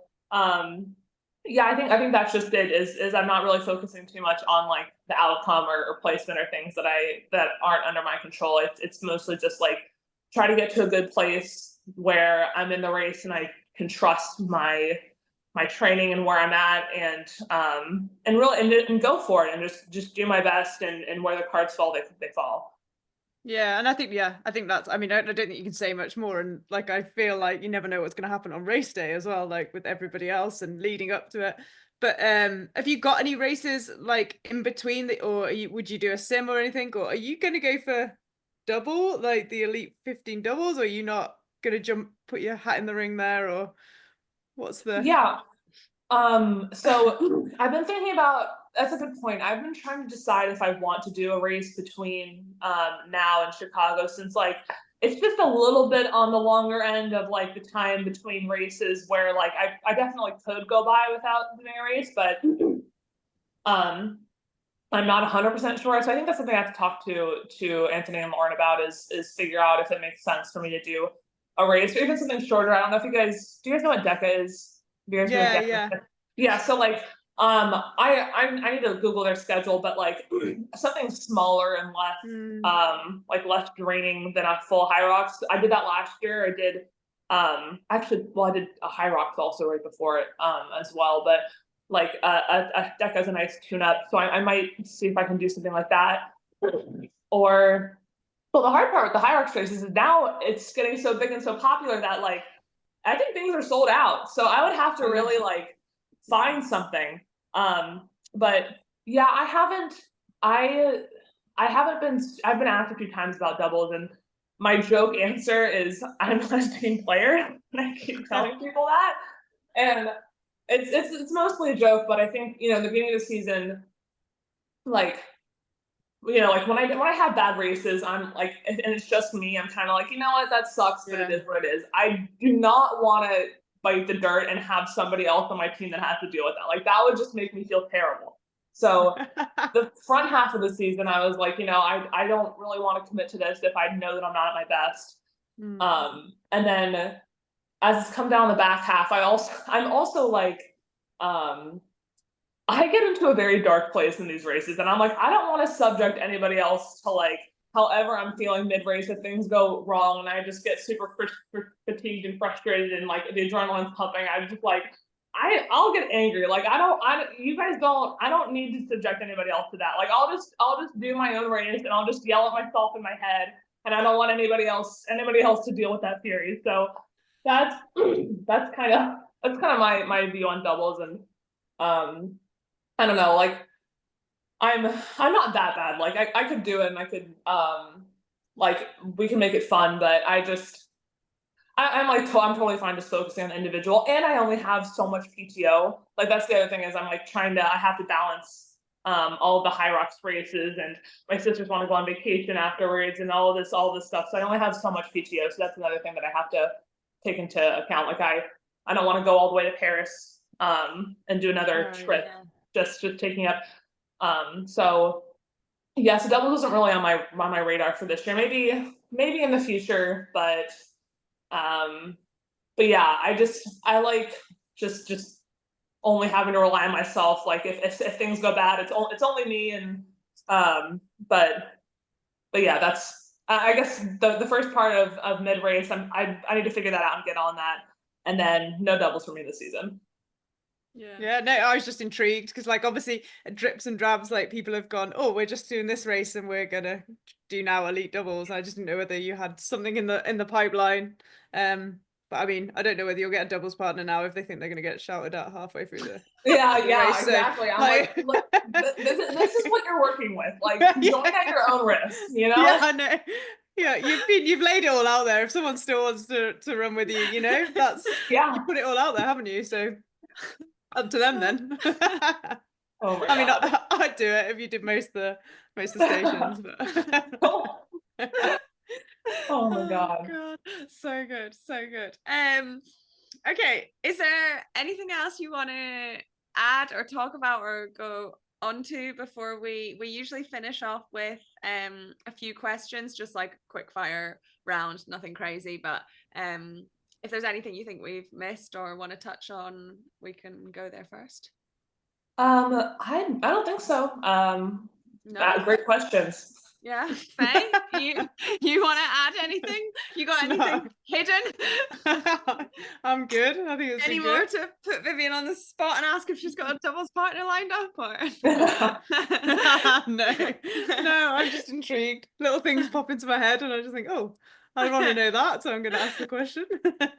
yeah, I think that's just it, is I'm not really focusing too much on like the outcome or placement or things that aren't under my control. It's mostly just like try to get to a good place where I'm in the race and I can trust my training and where I'm at, and really and go for it, and just do my best, and where the cards fall, they fall. yeah, and I think that's, I mean, I don't think you can say much more, and like I feel like you never know what's going to happen on race day as well, like with everybody else and leading up to it. But have you got any races like in between or would you do a sim or anything, or are you going to go for double, like the Elite 15 doubles, or are you not going to put your hat in the ring there, or what's the Yeah. So I've been thinking about, that's a good point. I've been trying to decide if I want to do a race between now and Chicago, since like it's just a little bit on the longer end of like the time between races, where like I definitely could go by without doing a race, but I'm not 100% sure. So I think that's something I have to talk to Anthony and Lauren about, is figure out if it makes sense for me to do a race, or even something shorter. I don't know if do you guys know what DECA is? Do you guys know what DECA yeah. is? Yeah, so like I need to Google their schedule, but like something smaller and less less draining than a full Hyrox. I did that last year. I did actually, well, I did a Hyrox also right before it as well, but like a deck has a nice tune up, so I might see if I can do something like that. Or, well, the hard part with the Hyrox races is now it's getting so big and so popular that like I think things are sold out. So I would have to really like find something. But yeah, I've been asked a few times about doubles, and my joke answer is I'm not a team player, and I keep telling people that. And it's mostly a joke, but I think, the beginning of the season, like, like when I have bad races, I'm like, and it's just me, I'm kind of like, you know what, that sucks, but it is what it is. I do not want to bite the dirt and have somebody else on my team that has to deal with that. Like that would just make me feel terrible. So the front half of the season, I was like, I don't really want to commit to this if I know that I'm not at my best. And then as it's come down the back half, I'm also like, I get into a very dark place in these races, and I'm like, I don't want to subject anybody else to like however I'm feeling mid race if things go wrong, and I just get super fatigued and frustrated, and like the adrenaline's pumping. I'm just like, I'll get angry. Like you guys don't. I don't need to subject anybody else to that. Like I'll just do my own race, and I'll just yell at myself in my head, and I don't want anybody else to deal with that fury. So that's kind of my view on doubles. And I don't know, like I'm not that bad. Like I could do it, and I could like we can make it fun, but I'm totally fine just focusing on the individual, and I only have so much PTO. Like that's the other thing, is I'm like I have to balance all of the Hyrox races, and my sisters want to go on vacation afterwards, and all this stuff. So I only have so much PTO. So that's another thing that I have to take into account. Like I don't want to go all the way to Paris and do another trip, just taking up. So yeah, so doubles isn't really on my radar for this year. Maybe maybe in the future, but yeah, I like just only having to rely on myself. Like if things go bad, it's only me, and um, but but yeah, that's I guess the first part of mid race. I need to figure that out and get on that, and then no doubles for me this season. Yeah, no, I was just intrigued because, like, obviously, drips and drabs, like, people have gone, oh, we're just doing this race and we're gonna do now elite doubles. I just didn't know whether you had something in the pipeline. But I mean, I don't know whether you'll get a doubles partner now if they think they're gonna get shouted at halfway through the Yeah, race. exactly. So, I'm like, look, this is what you're working with. Like, join at your own risk, you know? Yeah, I know. Yeah, you've laid it all out there. If someone still wants to run with you, that's Yeah. you put it all out there, haven't you? So up to them then. Oh my I mean, God. I'd do it if you did most of the stations, but Oh my God. God, so good, so good. Okay, is there anything else you want to add or talk about or go on to before we usually finish off with a few questions, just like quick fire round, nothing crazy, but if there's anything you think we've missed or want to touch on, we can go there first. I don't think so. No? Great questions. Yeah, Faye, you want to add anything? You got anything hidden? I'm good. I think it's Any been more good. to put Vivian on the spot and ask if she's got a doubles partner lined up, or no, I'm just intrigued. Little things pop into my head and I just think, oh, I want to know that, so I'm going to ask the question.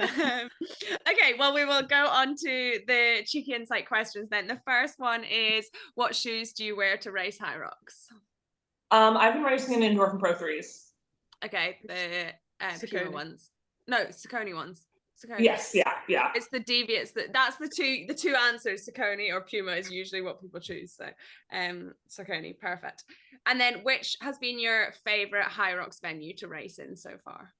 Okay, well, we will go on to the cheeky insight questions then. The first one is, what shoes do you wear to race Hyrox? I've been racing in Endorphin Pro 3s. Okay, the Puma ones. No, Saucony ones. Saucony. Yes, yeah. It's the deviates that's the two answers. Saucony or Puma is usually what people choose. So Saucony, perfect. And then which has been your favorite Hyrox venue to race in so far?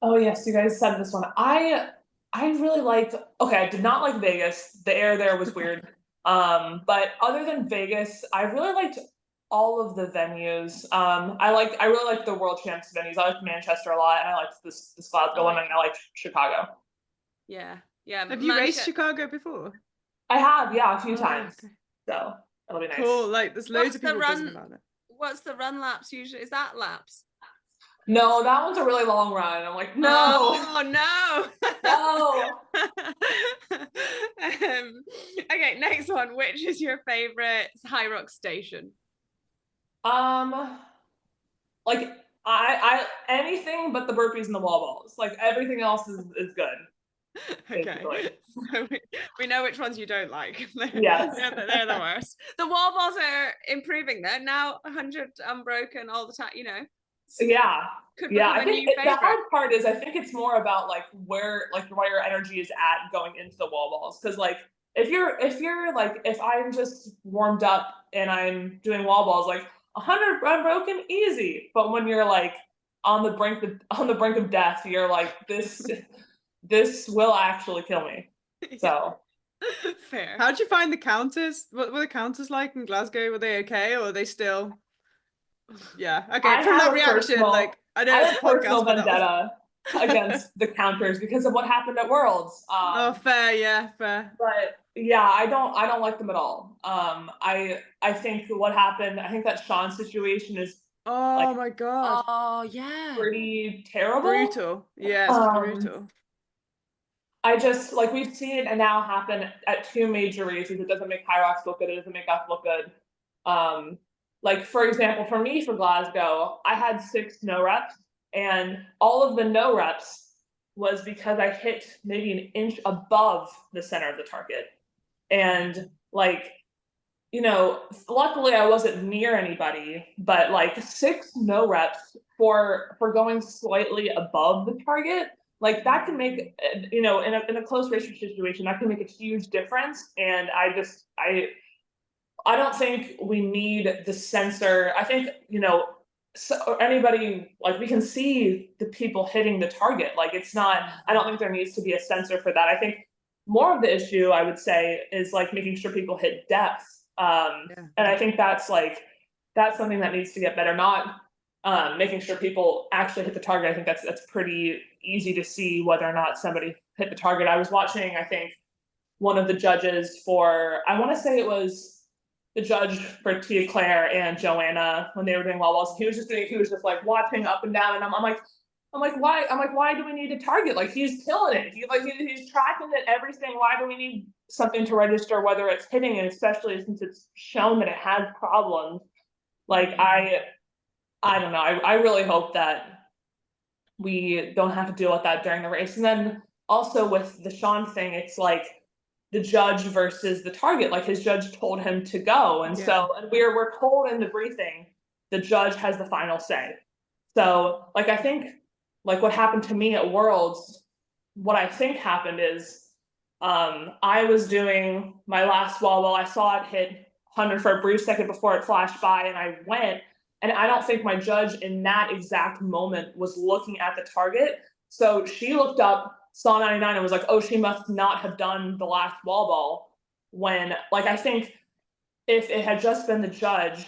Oh yes, you guys said this one. I really liked, okay, I did not like Vegas. The air there was weird. But other than Vegas, I really liked all of the venues. I really liked the World Champs venues. I liked Manchester a lot, and I liked this Glasgow one, and I liked Chicago. Yeah. Have you raced Chicago before? I have, yeah, a few times. Okay. So that'll be nice. Cool. Like, there's loads of people buzzing about it. What's the run laps usually? Is that laps? No, that one's a really long run. I'm like, no. Oh no. Okay, next one. Which is your favorite Hyrox station? Like I anything but the burpees and the wall balls. Like everything else is good. Okay, so we know which ones you don't like. Yes. They're the worst. The wall balls are improving though. Now 100 unbroken all the time, Yeah. Yeah, I think the hard part is I think it's more about like where your energy is at going into the wall balls. Cause like if I'm just warmed up and I'm doing wall balls, like 100 unbroken, easy. But when you're like on the brink of death, you're like, this will actually kill me. So fair. How'd you find the counters? What were the counters like in Glasgow? Were they okay, or are they still? Yeah. Okay. From that reaction, like I know it's a podcast, but vendetta against the counters because of what happened at Worlds. Oh, fair. Yeah, fair. But yeah, I don't like them at all. I think what happened. I think that Sean situation is. Oh my God. Oh yeah. Pretty terrible. Brutal. Yeah, it's brutal. I just we've seen it now happen at two major races. It doesn't make Hyrox look good. It doesn't make us look good. Like for example, for me for Glasgow, I had 6 no reps, and all of the no reps was because I hit maybe an inch above the center of the target. And luckily I wasn't near anybody, but 6 no reps for going slightly above the target, that can make, in a close race situation, that can make a huge difference. And I don't think we need the sensor. I think, anybody, we can see the people hitting the target. I don't think there needs to be a sensor for that. I think more of the issue, I would say, is making sure people hit depth. And I think that's something that needs to get better. Not making sure people actually hit the target. I think that's pretty easy to see whether or not somebody hit the target. I was watching, I think, one of the judges for, I want to say it was the judge for Tia Claire and Joanna when they were doing wall balls. He was just like watching up and down, and I'm like, why do we need a target? Like, he's killing it. He's tracking it, everything. Why do we need something to register whether it's hitting, and especially since it's shown that it has problems? Like, I don't know. I really hope that we don't have to deal with that during the race. And then also with the Sean thing, it's like the judge versus the target. Like, his judge told him to go, and and we're told in the briefing the judge has the final say. So, like, I think, like, what happened to me at Worlds, what I think happened is, I was doing my last wall ball. I saw it hit 100 for a brief second before it flashed by, and I went. And I don't think my judge in that exact moment was looking at the target. So she looked up, saw 99, and was like, oh, she must not have done the last wall ball. When, like, I think if it had just been the judge,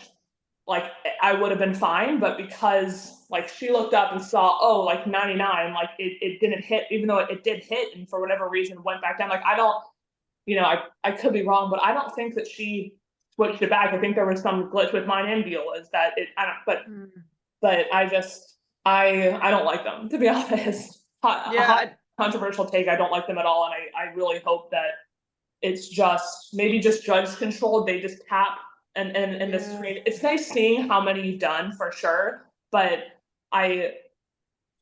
like, I would have been fine. But because, like, she looked up and saw, oh, like 99, like it didn't hit, even though it did hit, and for whatever reason went back down. Like, I don't, I could be wrong, but I don't think that she switched it back. I think there was some glitch with mine and Beal, I don't, but I don't like them, to be honest. Controversial take. I don't like them at all, and I really hope that it's maybe just judge controlled. They just tap and the screen. It's nice seeing how many you've done for sure, but I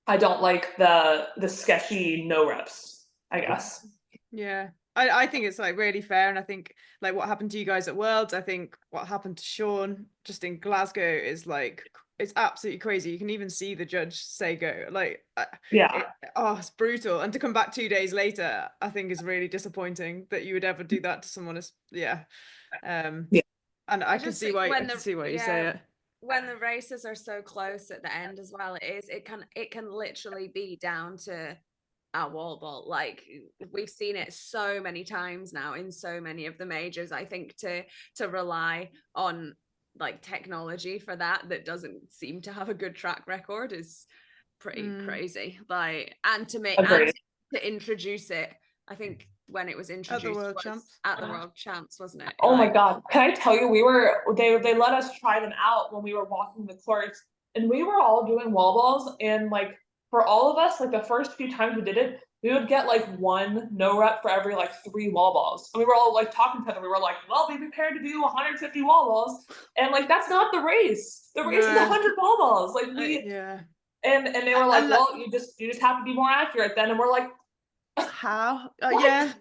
don't like the sketchy no reps, I guess. Yeah. I think it's like really fair, and I think like what happened to you guys at Worlds, I think what happened to Sean just in Glasgow is like, it's absolutely crazy. You can even see the judge say go, like, it's brutal. And to come back 2 days later, I think is really disappointing that you would ever do that to someone. And I can see why you say it. When the races are so close at the end as well, it can literally be down to a wall ball. Like, we've seen it so many times now in so many of the majors. I think to rely on like technology for that doesn't seem to have a good track record is pretty crazy. Like, and to introduce it, I think when it was introduced at the World Champs, wasn't it? Oh my God, can I tell you, they let us try them out when we were walking the courts, and we were all doing wall balls, and like, for all of us, like, the first few times we did it, we would get like 1 no rep for every like 3 wall balls. And we were all like talking to them. We were like, well, be prepared to do 150 wall balls. And like, that's not the race. The race is 100 wall balls. Like, and they were like, well, you just have to be more accurate then. And we're like, how? Yeah.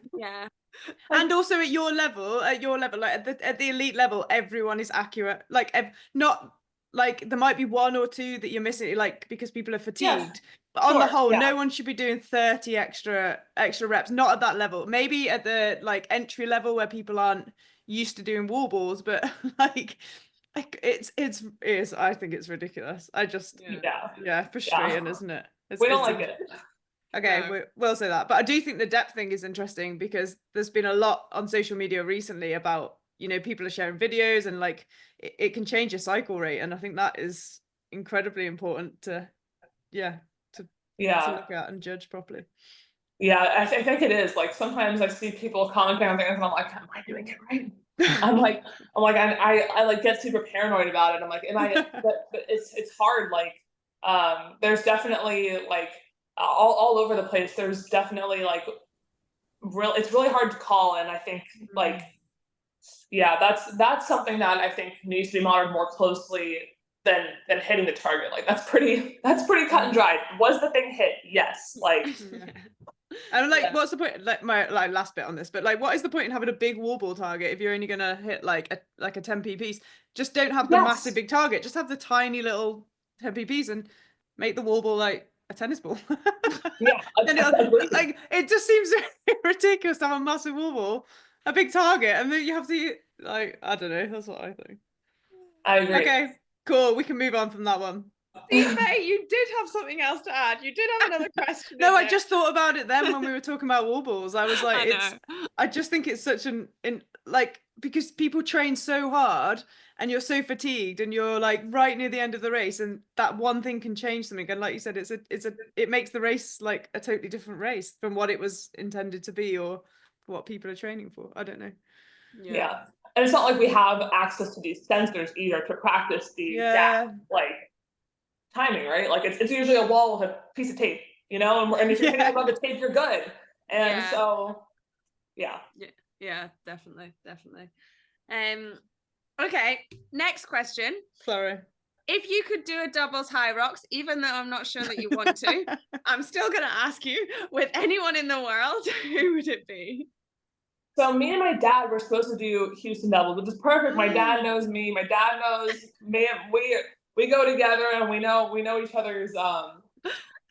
And also at your level, like at the elite level, everyone is accurate. Like, not like there might be 1 or 2 that you're missing, like because people are fatigued. But on the whole, no one should be doing 30 extra reps. Not at that level. Maybe at the like entry level where people aren't used to doing wall balls, but like it's I think it's ridiculous. I just frustrating, isn't it? We don't like it. Okay, we'll say that. But I do think the depth thing is interesting, because there's been a lot on social media recently about, people are sharing videos, and like it can change your cycle rate. And I think that is incredibly important to look at and judge properly. Yeah, I think it is. Like, sometimes I see people commenting on things and I'm like, am I doing it right? I like get super paranoid about it. I'm like, am I, but it's hard. Like, there's definitely like all over the place. There's definitely like it's really hard to call. And I think like, that's something that I think needs to be monitored more closely than hitting the target. Like, that's pretty cut and dried. Was the thing hit? Yes. Like, and like, what's the point? Like, my last bit on this, but like, what is the point in having a big wall ball target if you're only gonna hit like a 10p piece? Just don't have the massive big target. Just have the tiny little 10p piece and make the wall ball like a tennis ball. Like, it just seems ridiculous to have a massive wall ball, a big target, and then you have to, like, I don't know. That's what I think. I agree. Okay, cool. We can move on from that one. Steve May, you did have something else to add. You did have another question. No, I just thought about it then when we were talking about wall balls. I was like, I just think it's such like, because people train so hard and you're so fatigued and you're like right near the end of the race, and that one thing can change something. And like you said, it makes the race like a totally different race from what it was intended to be or what people are training for. I don't know. Yeah. And it's not like we have access to these sensors either to practice the exact like timing, right? Like it's usually a wall with a piece of tape, you know, and if you're hitting above the tape, you're good. And so, yeah, definitely. Okay, next question. Sorry. If you could do a doubles Hyrox, even though I'm not sure that you want to, I'm still going to ask you, with anyone in the world, who would it be? So me and my dad were supposed to do Houston doubles, which is perfect. My dad knows me. My dad knows me. We go together and we know each other's well,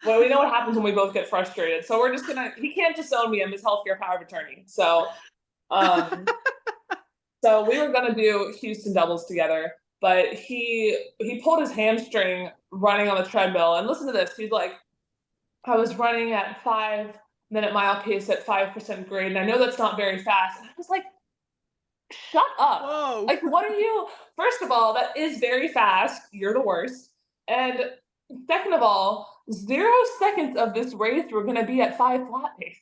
we know what happens when we both get frustrated. So we're just he can't disown me. I'm his healthcare power of attorney. So so we were gonna do Houston doubles together, but he pulled his hamstring running on the treadmill. And listen to this. He's like, I was running at 5-minute mile pace at 5% grade, and I know that's not very fast. And I was like, shut up. Whoa. Like, what are you? First of all, that is very fast. You're the worst. And second of all, 0 seconds of this race, we're going to be at 5 flat pace.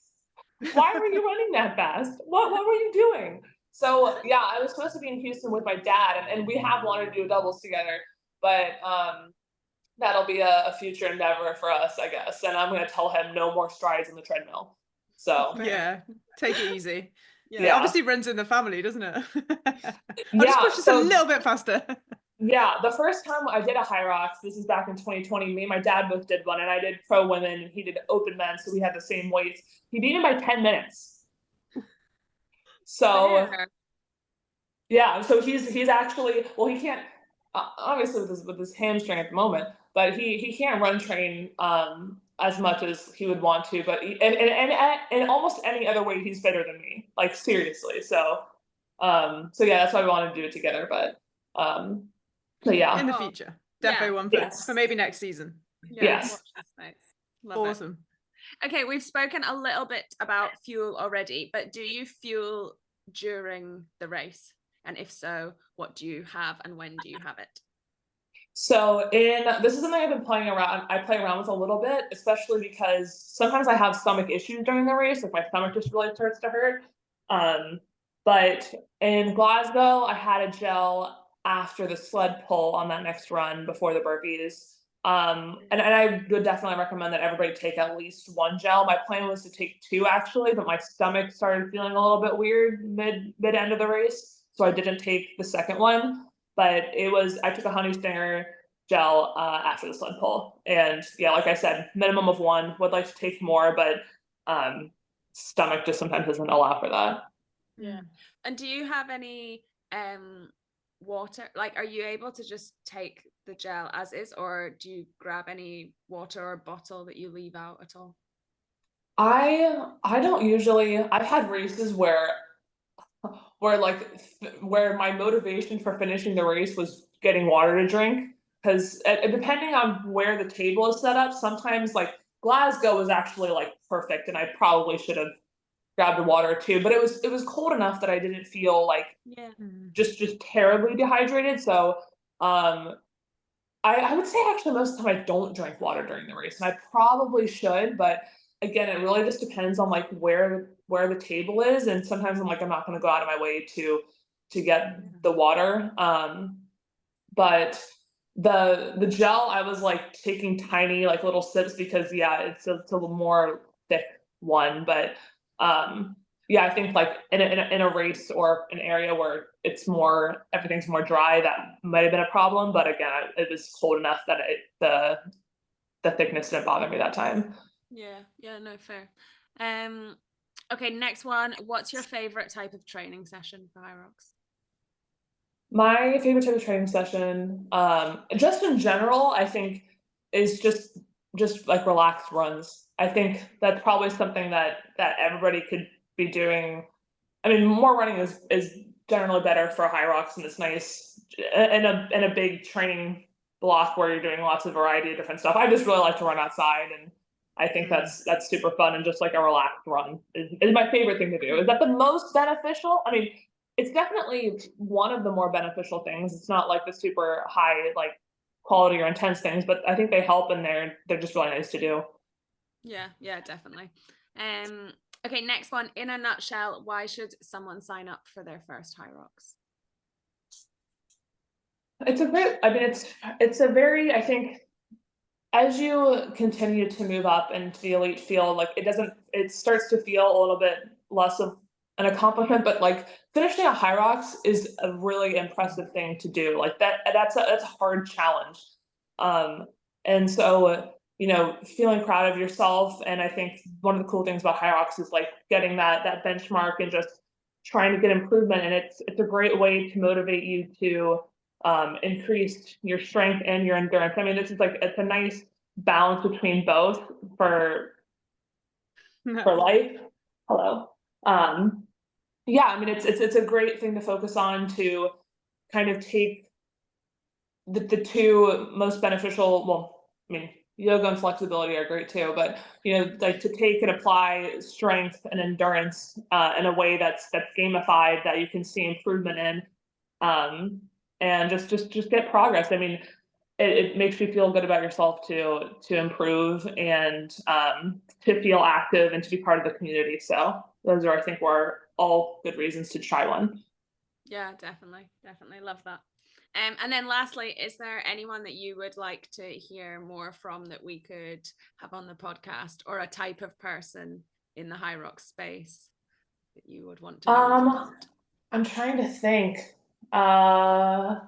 Why were you running that fast? What were you doing? So, yeah, I was supposed to be in Houston with my dad, and we have wanted to do doubles together. But that'll be a future endeavor for us, I guess. And I'm going to tell him no more strides on the treadmill. So, yeah, take it easy. Yeah, it obviously runs in the family, doesn't it? I'll just push this a little bit faster. Yeah, the first time I did a Hyrox, this is back in 2020, me and my dad both did one, and I did pro women, and he did open men, so we had the same weights. He beat him by 10 minutes. So, yeah, so he's actually, well, he can't, obviously with his hamstring at the moment, but he can't run train as much as he would want to, but and almost any other weight he's fitter than me, like seriously. So yeah, that's why we wanted to do it together. But yeah, in the future, definitely one for maybe next season. Yes, awesome. Okay, we've spoken a little bit about fuel already, but do you fuel during the race? And if so, what do you have and when do you have it? So this is something I've been playing around. I play around with a little bit, especially because sometimes I have stomach issues during the race. Like my stomach just really starts to hurt. But in Glasgow, I had a gel after the sled pull on that next run before the burpees. And I would definitely recommend that everybody take at least 1 gel. My plan was to take 2 actually, but my stomach started feeling a little bit weird mid end of the race, so I didn't take the second one. But I took a honey stinger gel after the sled pull, and yeah, like I said, minimum of 1. Would like to take more, but stomach just sometimes doesn't allow for that. Yeah. And do you have any water? Like, are you able to just take the gel as is, or do you grab any water or bottle that you leave out at all? I don't usually. I've had races where my motivation for finishing the race was getting water to drink, because depending on where the table is set up, sometimes like Glasgow was actually like perfect, and I probably should have grabbed a water too, but it was cold enough that I didn't feel like just terribly dehydrated. So I would say actually most of the time I don't drink water during the race, and I probably should, but again, it really just depends on like where the table is, and sometimes I'm like, I'm not going to go out of my way to get the water. But the gel, I was like taking tiny like little sips because it's a little more thick one, but yeah, I think like in a race or an area where everything's more dry, that might have been a problem. But again, it was cold enough that the thickness didn't bother me that time. Yeah, no, fair. Okay, next one. What's your favorite type of training session for Hyrox? My favorite type of training session, just in general, I think is just like relaxed runs. I think that's probably something that everybody could be doing. I mean, more running is generally better for Hyrox, and it's nice in a big training block where you're doing lots of variety of different stuff. I just really like to run outside, and I think that's super fun, and just like a relaxed run is my favorite thing to do. Is that the most beneficial? I mean, it's definitely one of the more beneficial things. It's not like the super high like quality or intense things, but I think they help, and they're just really nice to do. Yeah, definitely. Okay, next one. In a nutshell, why should someone sign up for their first Hyrox? It's a very, I think, as you continue to move up into the elite field, like it starts to feel a little bit less of an accomplishment, but like finishing a Hyrox is a really impressive thing to do. Like that's a hard challenge. And so, feeling proud of yourself. And I think one of the cool things about Hyrox is like getting that benchmark and just trying to get improvement. And it's a great way to motivate you to increase your strength and your endurance. I mean, it's a nice balance between both for life. Hello. Yeah, I mean, it's a great thing to focus on, to kind of take the two most beneficial. Well, I mean, yoga and flexibility are great too, but like to take and apply strength and endurance in a way that's gamified, that you can see improvement in. And just get progress. I mean, it makes you feel good about yourself to improve, and to feel active, and to be part of the community. So those are, I think, were all good reasons to try one. Yeah, definitely love that. And then lastly, is there anyone that you would like to hear more from that we could have on the podcast, or a type of person in the Hyrox space that you would want to know? I'm trying to think. You've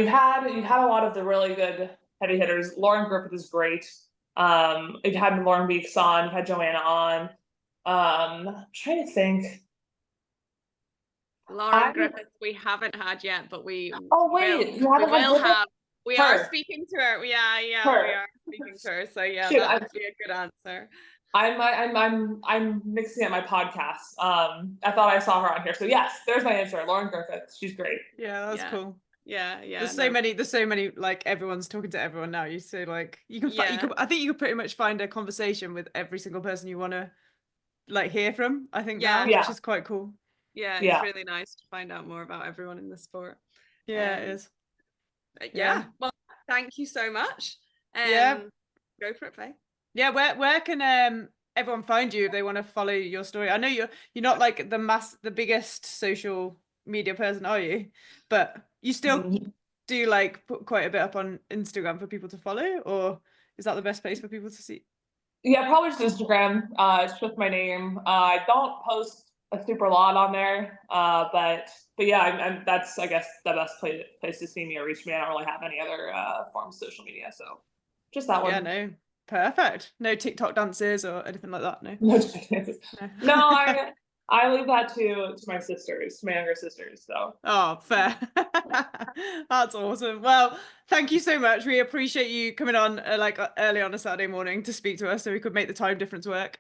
had a lot of the really good heavy hitters. Lauren Griffith is great. You've had Lauren Beeks on. You've had Joanna on. I'm trying to think. Lauren Griffith we haven't had yet, but we will have. We her. are speaking to her. Yeah, her. We are speaking to her. So yeah, Shoot, that would be a good answer. I'm mixing up my podcast. I thought I saw her on here. So yes, there's my answer. Lauren Griffith. She's great. Yeah, that's cool. Yeah. There's so many, like everyone's talking to everyone now. You say like you can I think you could pretty much find a conversation with every single person you want to like hear from. I think now, which is quite cool. Yeah, it's really nice to find out more about everyone in the sport. Yeah, it is. Yeah. Well, thank you so much. Go for it, Faye. Yeah, where can everyone find you if they want to follow your story? I know you're not like the biggest social media person, are you? But you still do like put quite a bit up on Instagram for people to follow, or is that the best place for people to see? Yeah, probably just Instagram. It's just my name. I don't post a super lot on there, but yeah, that's, I guess, the best place to see me or reach me. I don't really have any other forms of social media, so just that one. Yeah, no, perfect. No TikTok dances or anything like that. No. No TikTok dances. No, I leave that to my sisters, my younger sisters. So. Oh, fair. That's awesome. Well, thank you so much. We appreciate you coming on early on a Saturday morning to speak to us, so we could make the time difference work.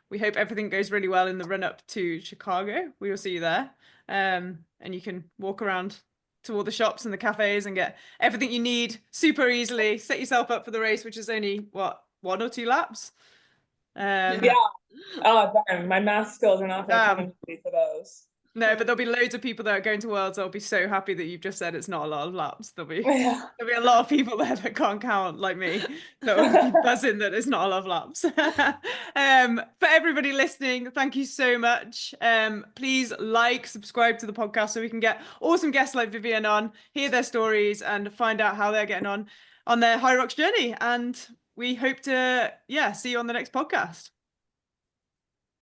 We hope everything goes really well in the run up to Chicago. We will see you there. And you can walk around to all the shops and the cafes and get everything you need super easily. Set yourself up for the race, which is only 1 or 2 laps. Yeah. Oh, darn. My math skills are not going to come in handy for those. No, but there'll be loads of people that are going to Worlds. They'll be so happy that you've just said it's not a lot of laps. There'll be a lot of people there that can't count, like me, that will be buzzing that it's not a lot of laps. For everybody listening, thank you so much. Please subscribe to the podcast so we can get awesome guests like Vivian on, hear their stories, and find out how they're getting on their Hyrox journey. And we hope to see you on the next podcast.